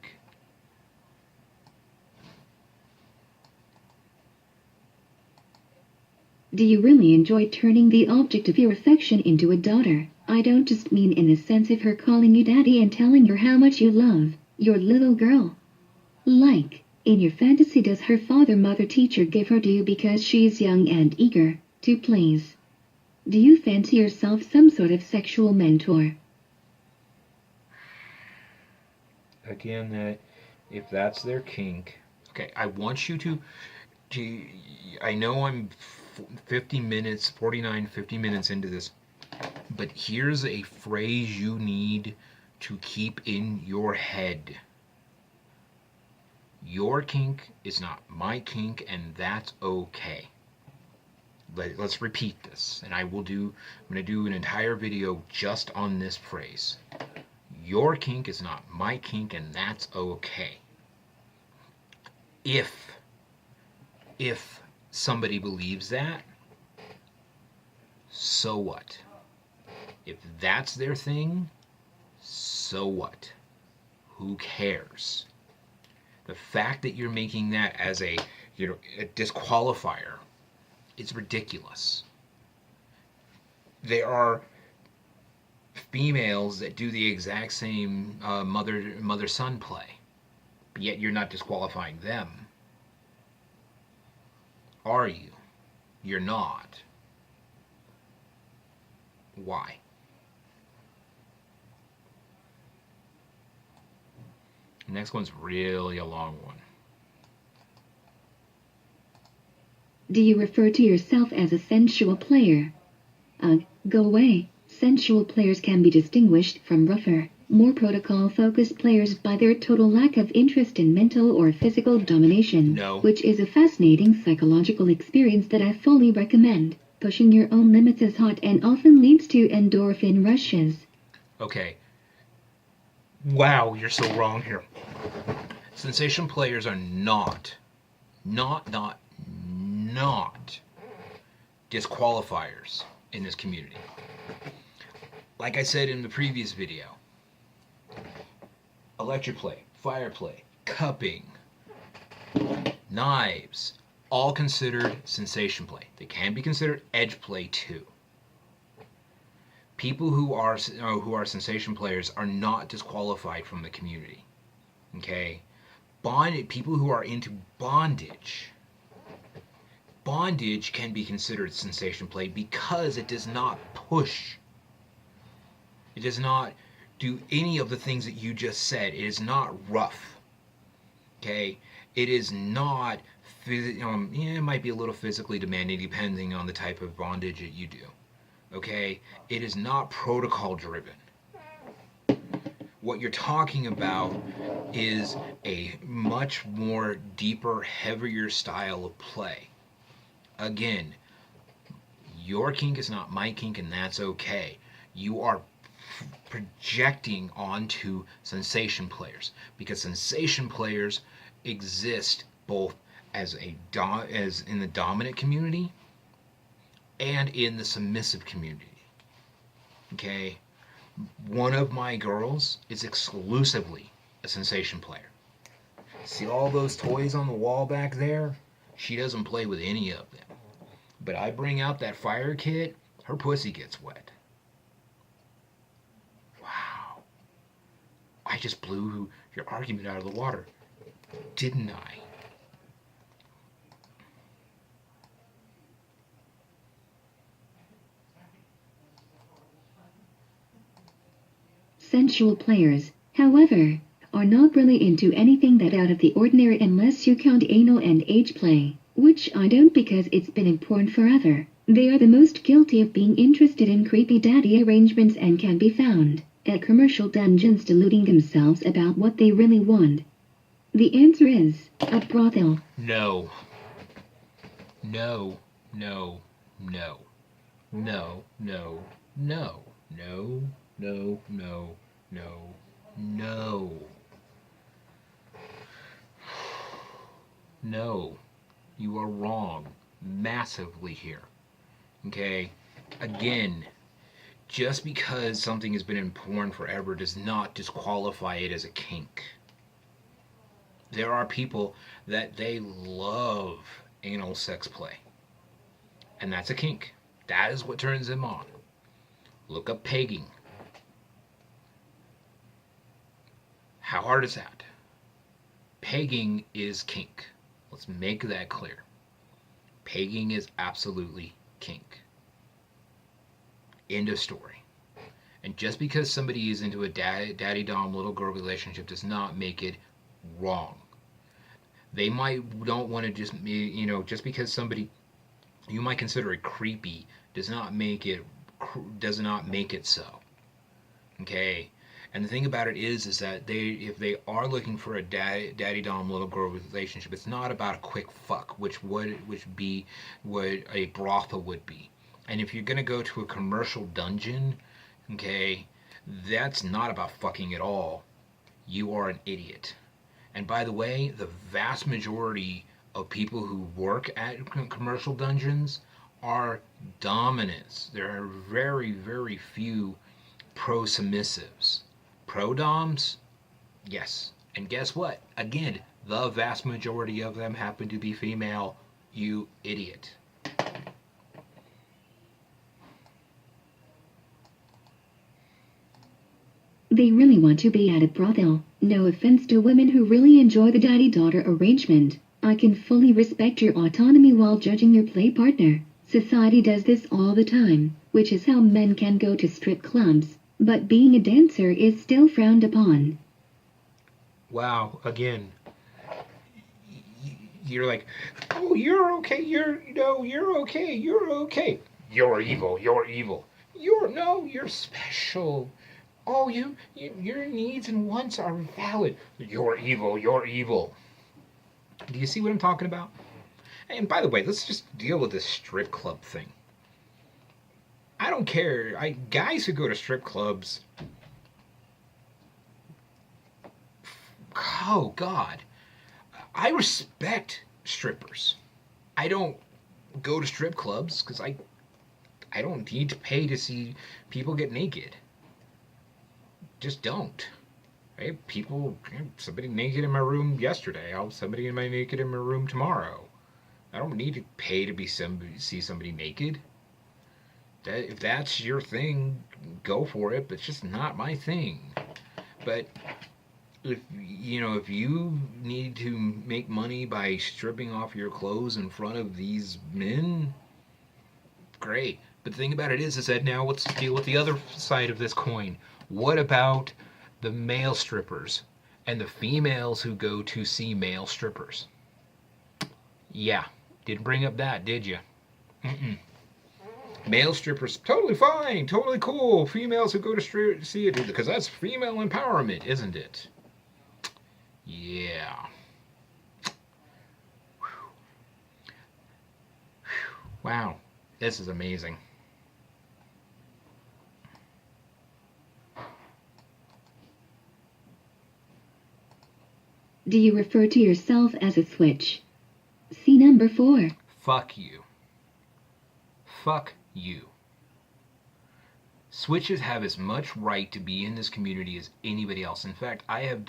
Do you really enjoy turning the object of your affection into a daughter? I don't just mean in the sense of her calling you daddy and telling her how much you love your little girl. Like, in your fantasy, does her father, mother, teacher give her to you because she's young and eager to please? Do you fancy yourself some sort of sexual mentor? Again, if that's their kink. Okay, I want you to I know I'm 50 minutes, 49, 50 minutes into this, but here's a phrase you need to keep in your head. Your kink is not my kink, and that's okay. Let's repeat this, and I'm going to do an entire video just on this phrase. Your kink is not my kink, and that's okay. If somebody believes that, so what? If that's their thing, so what? Who cares? The fact that you're making that as a disqualifier, it's ridiculous. There are females that do the exact same mother-son play, but yet you're not disqualifying them. Are you? You're not. Why? The next one's really a long one. Do you refer to yourself as a sensual player? Ugh, go away. Sensual players can be distinguished from rougher, more protocol-focused players by their total lack of interest in mental or physical domination, No. which is a fascinating psychological experience that I fully recommend. Pushing your own limits is hot and often leads to endorphin rushes. Okay. Wow, you're so wrong here. Sensation players are not disqualifiers in this community. Like I said in the previous video, electric play, fire play, cupping, knives, all considered sensation play. They can be considered edge play too. People who are sensation players are not disqualified from the community. Okay? People who are into bondage can be considered sensation play because it does not push. It does not do any of the things that you just said. It is not rough. Okay? It is not, it might be a little physically demanding depending on the type of bondage that you do. Okay? It is not protocol driven. What you're talking about is a much more deeper, heavier style of play. Again, your kink is not my kink, and that's okay. You are projecting onto sensation players because sensation players exist both as in the dominant community and in the submissive community. Okay? One of my girls is exclusively a sensation player. See all those toys on the wall back there? She doesn't play with any of them. But I bring out that fire kit, her pussy gets wet. Wow. I just blew your argument out of the water, didn't I? Sensual players, however, are not really into anything that out of the ordinary unless you count anal and age play, which I don't because it's been in porn forever. They are the most guilty of being interested in creepy daddy arrangements and can be found at commercial dungeons deluding themselves about what they really want. The answer is a brothel. No. No. No. No. No. No. No. No. No. No. No. No. No. You are wrong. Massively here. Okay? Again, just because something has been in porn forever does not disqualify it as a kink. There are people that they love anal sex play. And that's a kink. That is what turns them on. Look up pegging. How hard is that? Pegging is kink. Let's make that clear. Pegging is absolutely kink. End of story. And just because somebody is into a daddy dom little girl relationship does not make it wrong. They don't want to just just because somebody you might consider it creepy does not make it so. Okay? And the thing about it is that if they are looking for a daddy dom little girl relationship, it's not about a quick fuck, which be what a brothel would be. And if you're gonna go to a commercial dungeon, okay, that's not about fucking at all. You are an idiot. And by the way, the vast majority of people who work at commercial dungeons are dominants. There are very, very few pro submissives. Pro doms, yes. And guess what? Again, the vast majority of them happen to be female. You idiot. They really want to be at a brothel. No offense to women who really enjoy the daddy-daughter arrangement. I can fully respect your autonomy while judging your play partner. Society does this all the time, which is how men can go to strip clubs. But being a dancer is still frowned upon. Wow, again, you're like, oh, you're okay, you're okay, you're okay. You're evil, you're evil. You're special. Oh, your needs and wants are valid. You're evil, you're evil. Do you see what I'm talking about? And by the way, let's just deal with this strip club thing. I don't care. Guys who go to strip clubs, oh God, I respect strippers. I don't go to strip clubs because I don't need to pay to see people get naked. Just don't. Right? Somebody naked in my room yesterday. Somebody naked in my room tomorrow. I don't need to pay to see somebody naked. If that's your thing, go for it. But it's just not my thing. But if you need to make money by stripping off your clothes in front of these men, great. But the thing about it is that now let's deal with the other side of this coin. What about the male strippers and the females who go to see male strippers? Yeah, didn't bring up that, did you? Mm-mm. Male strippers, totally fine, totally cool. Females who go to see it, because that's female empowerment, isn't it? Yeah. Wow, this is amazing. Do you refer to yourself as a switch? See number 4. Fuck you. Fuck you. Switches have as much right to be in this community as anybody else. In fact, I have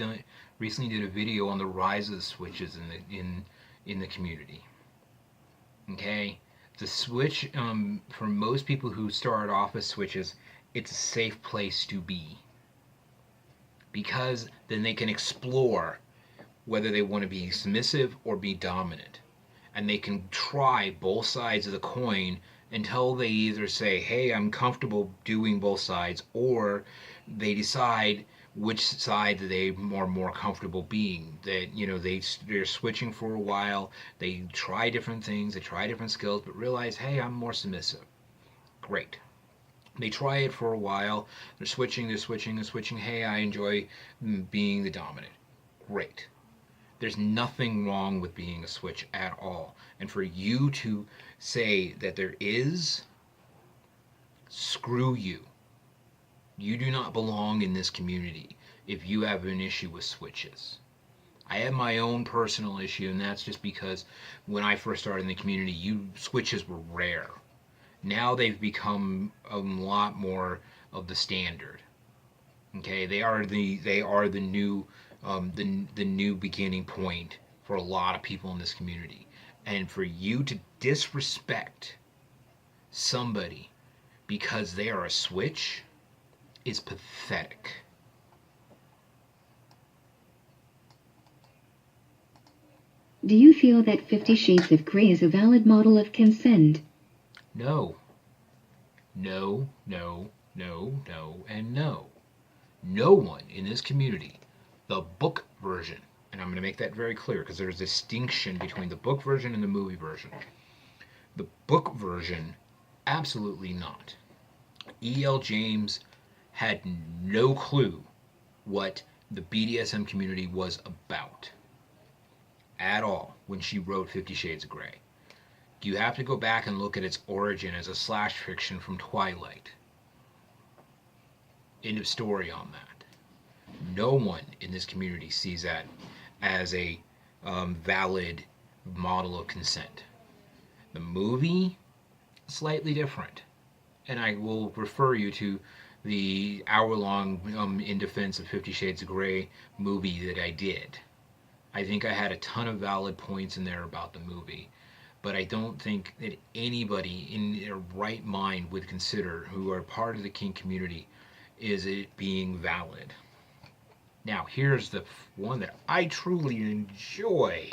recently did a video on the rise of the switches in the community. Okay, the switch, for most people who start off as switches, it's a safe place to be, because then they can explore whether they want to be submissive or be dominant, and they can try both sides of the coin until they either say, hey, I'm comfortable doing both sides, or they decide which side they are more comfortable being. That they're switching for a while, they try different things, they try different skills, but realize, hey, I'm more submissive. Great. They try it for a while, they're switching, hey, I enjoy being the dominant. Great. There's nothing wrong with being a switch at all. And for you to say that there is, screw you. You do not belong in this community if you have an issue with switches. I have my own personal issue, and that's just because when I first started in the community, switches were rare. Now they've become a lot more of the standard. Okay, they are the new the new beginning point for a lot of people in this community. And for you to disrespect somebody because they are a switch is pathetic. Do you feel that 50 Shades of Grey is a valid model of consent? No. No, no, no, no, and no. No one in this community, the book version, and I'm going to make that very clear because there's a distinction between the book version and the movie version. The book version, absolutely not. E.L. James had no clue what the BDSM community was about at all when she wrote 50 Shades of Grey. You have to go back and look at its origin as a slash fiction from Twilight. End of story on that. No one in this community sees that as a valid model of consent. The movie, slightly different. And I will refer you to the hour-long In Defense of 50 Shades of Grey movie that I did. I think I had a ton of valid points in there about the movie, but I don't think that anybody in their right mind would consider, who are part of the kink community, is it being valid. Now, here's the one that I truly enjoy.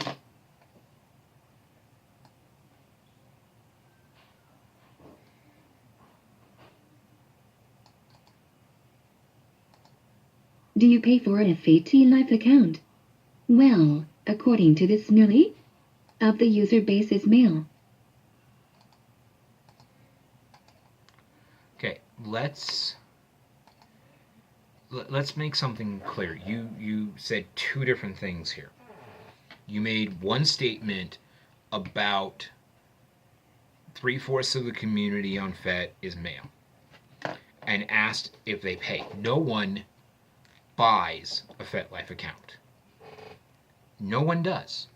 Do you pay for a FAT Life account? Well, according to this nearly of the user base is male. Okay, let's make something clear. You said two different things here. You made one statement about 3/4 of the community on FET is male, and asked if they pay. No one buys a FetLife account. No one does.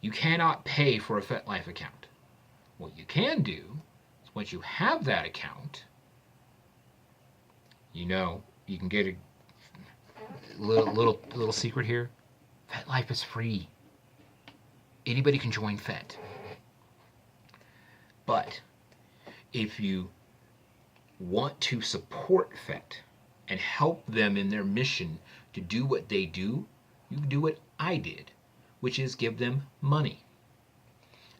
You cannot pay for a FetLife account. What you can do is, once you have that account, you can get a little secret here. FetLife is free. Anybody can join Fet. But if you want to support Fet and help them in their mission to do what they do, you can do what I did, which is give them money.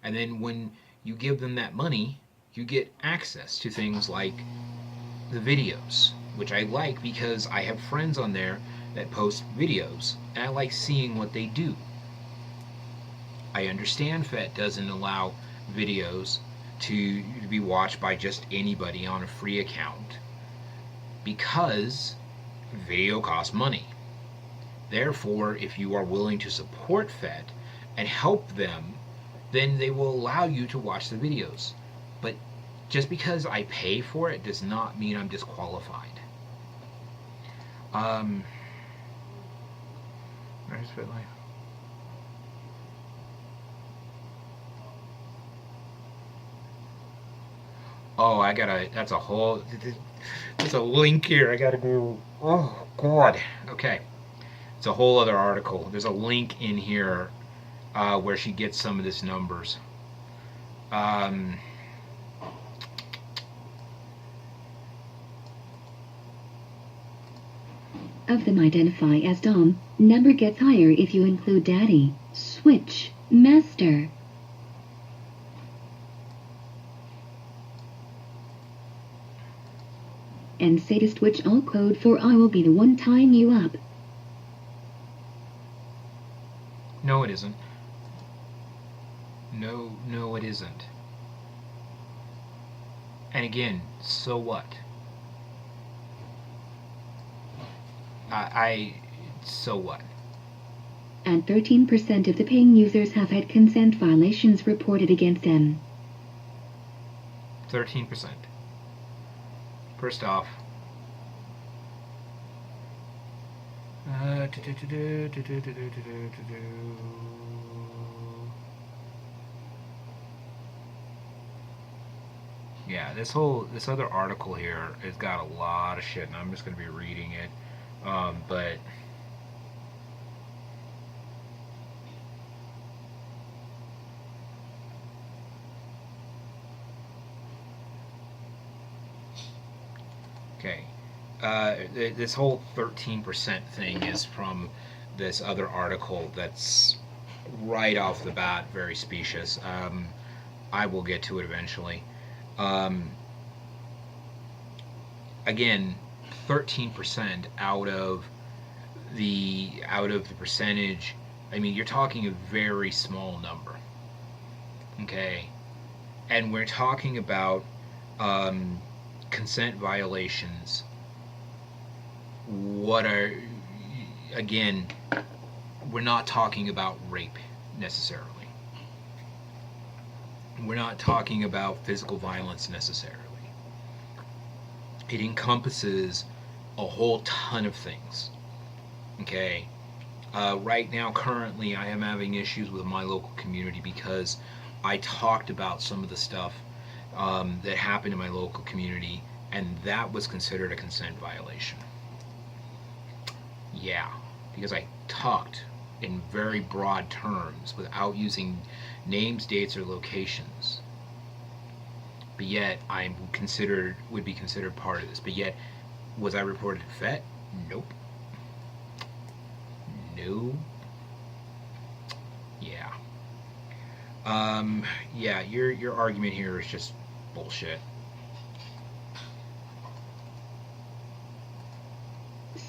And then when you give them that money, you get access to things like the videos, which I like because I have friends on there that post videos, and I like seeing what they do. I understand FET doesn't allow videos to be watched by just anybody on a free account, because video costs money. Therefore, if you are willing to support FET and help them, then they will allow you to watch the videos. But just because I pay for it does not mean I'm disqualified. Where's FetLife? Oh, that's a link here. I gotta go. Oh, God. Okay. It's a whole other article. There's a link in here where she gets some of this numbers. Of them identify as Dom, number gets higher if you include Daddy, Switch, Master. And sadist, which all code for I will be the one tying you up. No, it isn't. No, it isn't. And again, so what? So what? And 13% of the paying users have had consent violations reported against them. 13%. First off, yeah, this other article here has got a lot of shit, and I'm just going to be reading it. But okay, this whole 13% thing is from this other article that's right off the bat very specious. I will get to it eventually. Again, 13% out of the percentage. I mean, you're talking a very small number. Okay, and we're talking about consent violations. What are again, we're not talking about rape necessarily. We're not talking about physical violence necessarily. It encompasses a whole ton of things. Okay? Right now, currently, I am having issues with my local community because I talked about some of the stuff that happened in my local community, and that was considered a consent violation. Yeah, because I talked in very broad terms without using names, dates, or locations. But yet, would be considered part of this. But yet, was I reported FET? Nope. No. Yeah. Yeah, your argument here is just bullshit.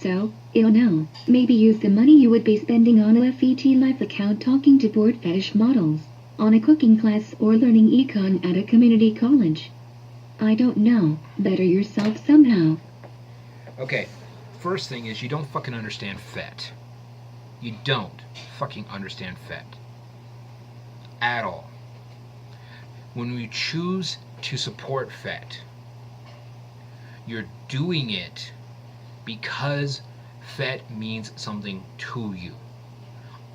So, no, maybe use the money you would be spending on a FET Life account talking to board fetish models, on a cooking class, or learning econ at a community college. I don't know, better yourself somehow. Okay, first thing is you don't fucking understand FET. You don't fucking understand FET. At all. When we choose to support FET, you're doing it because FET means something to you.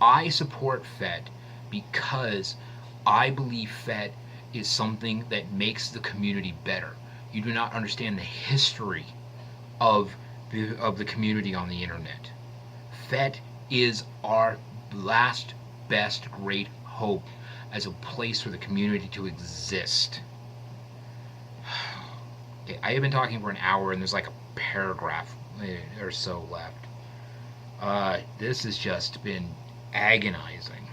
I support FET because I believe FET is something that makes the community better. You do not understand the history of the community on the internet. FET is our last best great hope as a place for the community to exist. Okay, I have been talking for an hour and there's like a paragraph or so left. This has just been agonizing.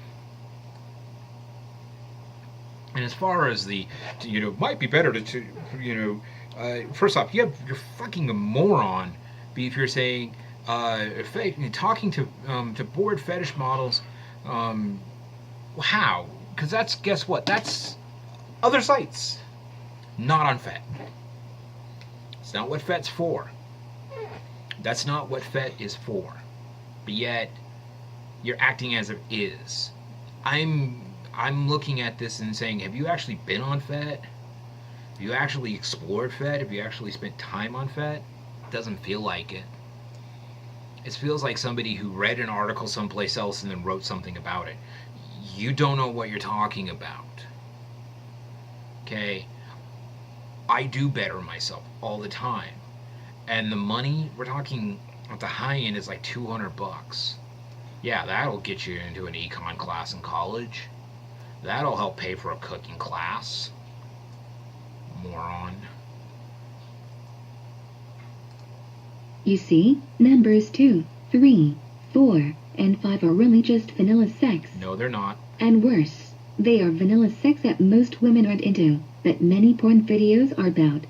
And as far as the, might be better first off, you're fucking a moron if you're saying, talking to bored fetish models, how? Because guess what? That's other sites, not on FET. It's not what FET's for. That's not what FET is for. But yet, you're acting as if it is. I'm looking at this and saying, have you actually been on FET? Have you actually explored FET? Have you actually spent time on FET? It doesn't feel like it. It feels like somebody who read an article someplace else and then wrote something about it. You don't know what you're talking about. Okay? I do better myself all the time. And the money, we're talking at the high end, is like $200. Yeah, that'll get you into an econ class in college. That'll help pay for a cooking class. Moron. You see, numbers 2, 3, 4, and 5 are really just vanilla sex. No, they're not. And worse, they are vanilla sex that most women aren't into, that many porn videos are about.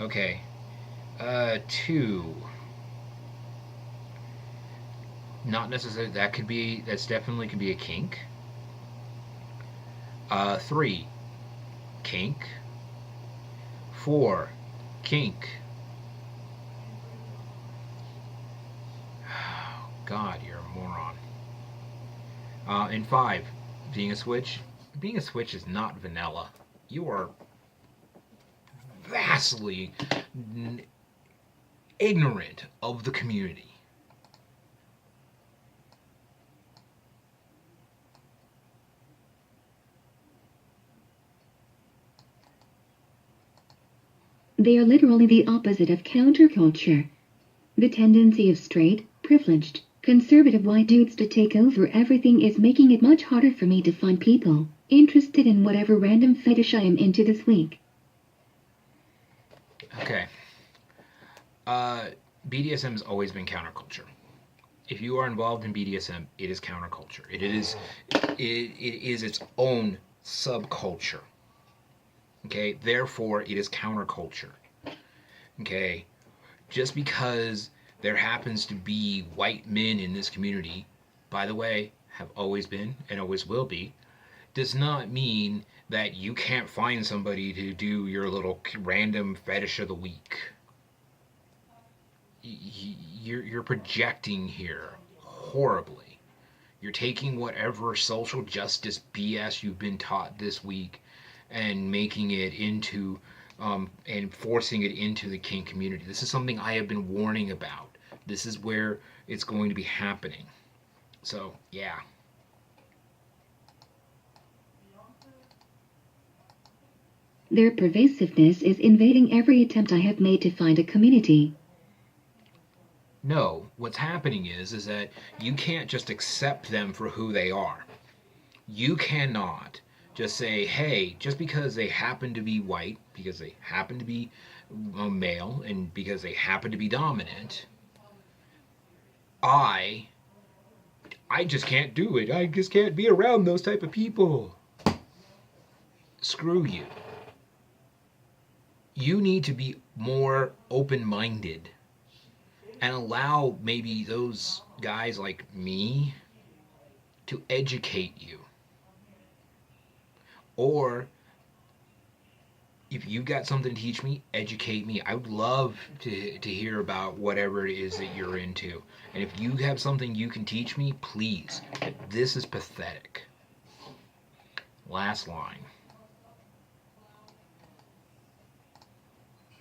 Okay. 2. Not necessarily. That's definitely could be a kink. 3. Kink. 4. Kink. God, you're a moron. And 5. Being a switch. Being a switch is not vanilla. You are vastly ignorant of the community. They are literally the opposite of counterculture. The tendency of straight, privileged, conservative white dudes to take over everything is making it much harder for me to find people interested in whatever random fetish I am into this week. Okay. BDSM has always been counterculture. If you are involved in BDSM, it is counterculture. It is its own subculture. Okay, therefore it is counterculture. Okay, just because there happens to be white men in this community, by the way, have always been and always will be, does not mean that you can't find somebody to do your little random fetish of the week. you're projecting here horribly. You're taking whatever social justice BS you've been taught this week and making it into and forcing it into the kink community. This is something I have been warning about. This is where it's going to be happening. So, yeah. Their pervasiveness is invading every attempt I have made to find a community. No, what's happening is that you can't just accept them for who they are. You cannot just say, hey, just because they happen to be white, because they happen to be male, and because they happen to be dominant, I just can't do it. I just can't be around those type of people. Screw you. You need to be more open-minded and allow maybe those guys like me to educate you. Or if you've got something to teach me, educate me. I would love to hear about whatever it is that you're into. And if you have something you can teach me, please. This is pathetic. Last line.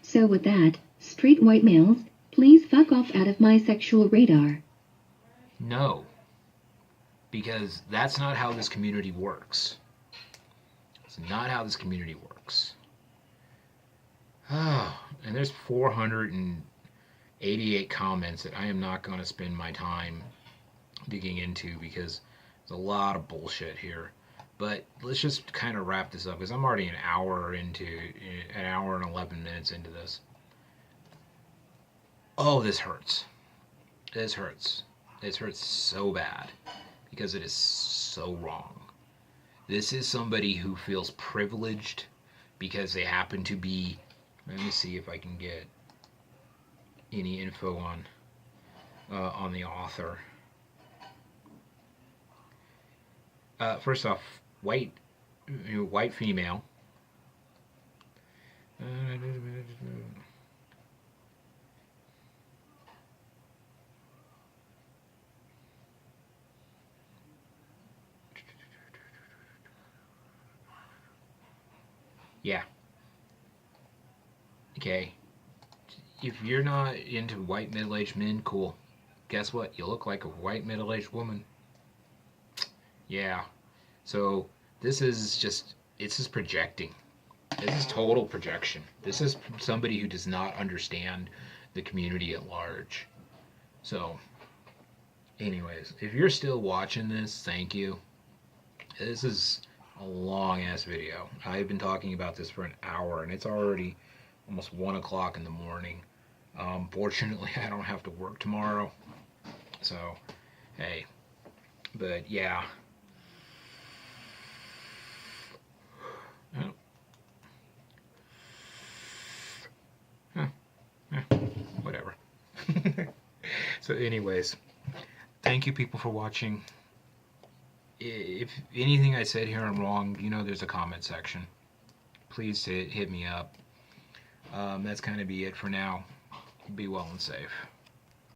So with that, straight white males, please fuck off out of my sexual radar. No. Because that's not how this community works. It's not how this community works. Oh, and there's 488 comments that I am not going to spend my time digging into because there's a lot of bullshit here. But let's just kind of wrap this up because I'm already an hour and 11 minutes into this. Oh, this hurts. This hurts. This hurts so bad because it is so wrong. This is somebody who feels privileged because they happen to be. Let me see if I can get any info on the author. First off, white female. Yeah. Okay. If you're not into white middle-aged men, cool. Guess what? You look like a white middle-aged woman. Yeah. So this is just, it's just projecting. This is total projection. This is somebody who does not understand the community at large. So, anyways, if you're still watching this, thank you. This is a long ass video. I've been talking about this for an hour and it's already almost 1 o'clock in the morning. Fortunately, I don't have to work tomorrow. So, hey. But yeah. Whatever. So anyways, thank you people for watching. If anything I said here I'm wrong, you know there's a comment section. Please hit me up. That's kind of be it for now. Be well and safe.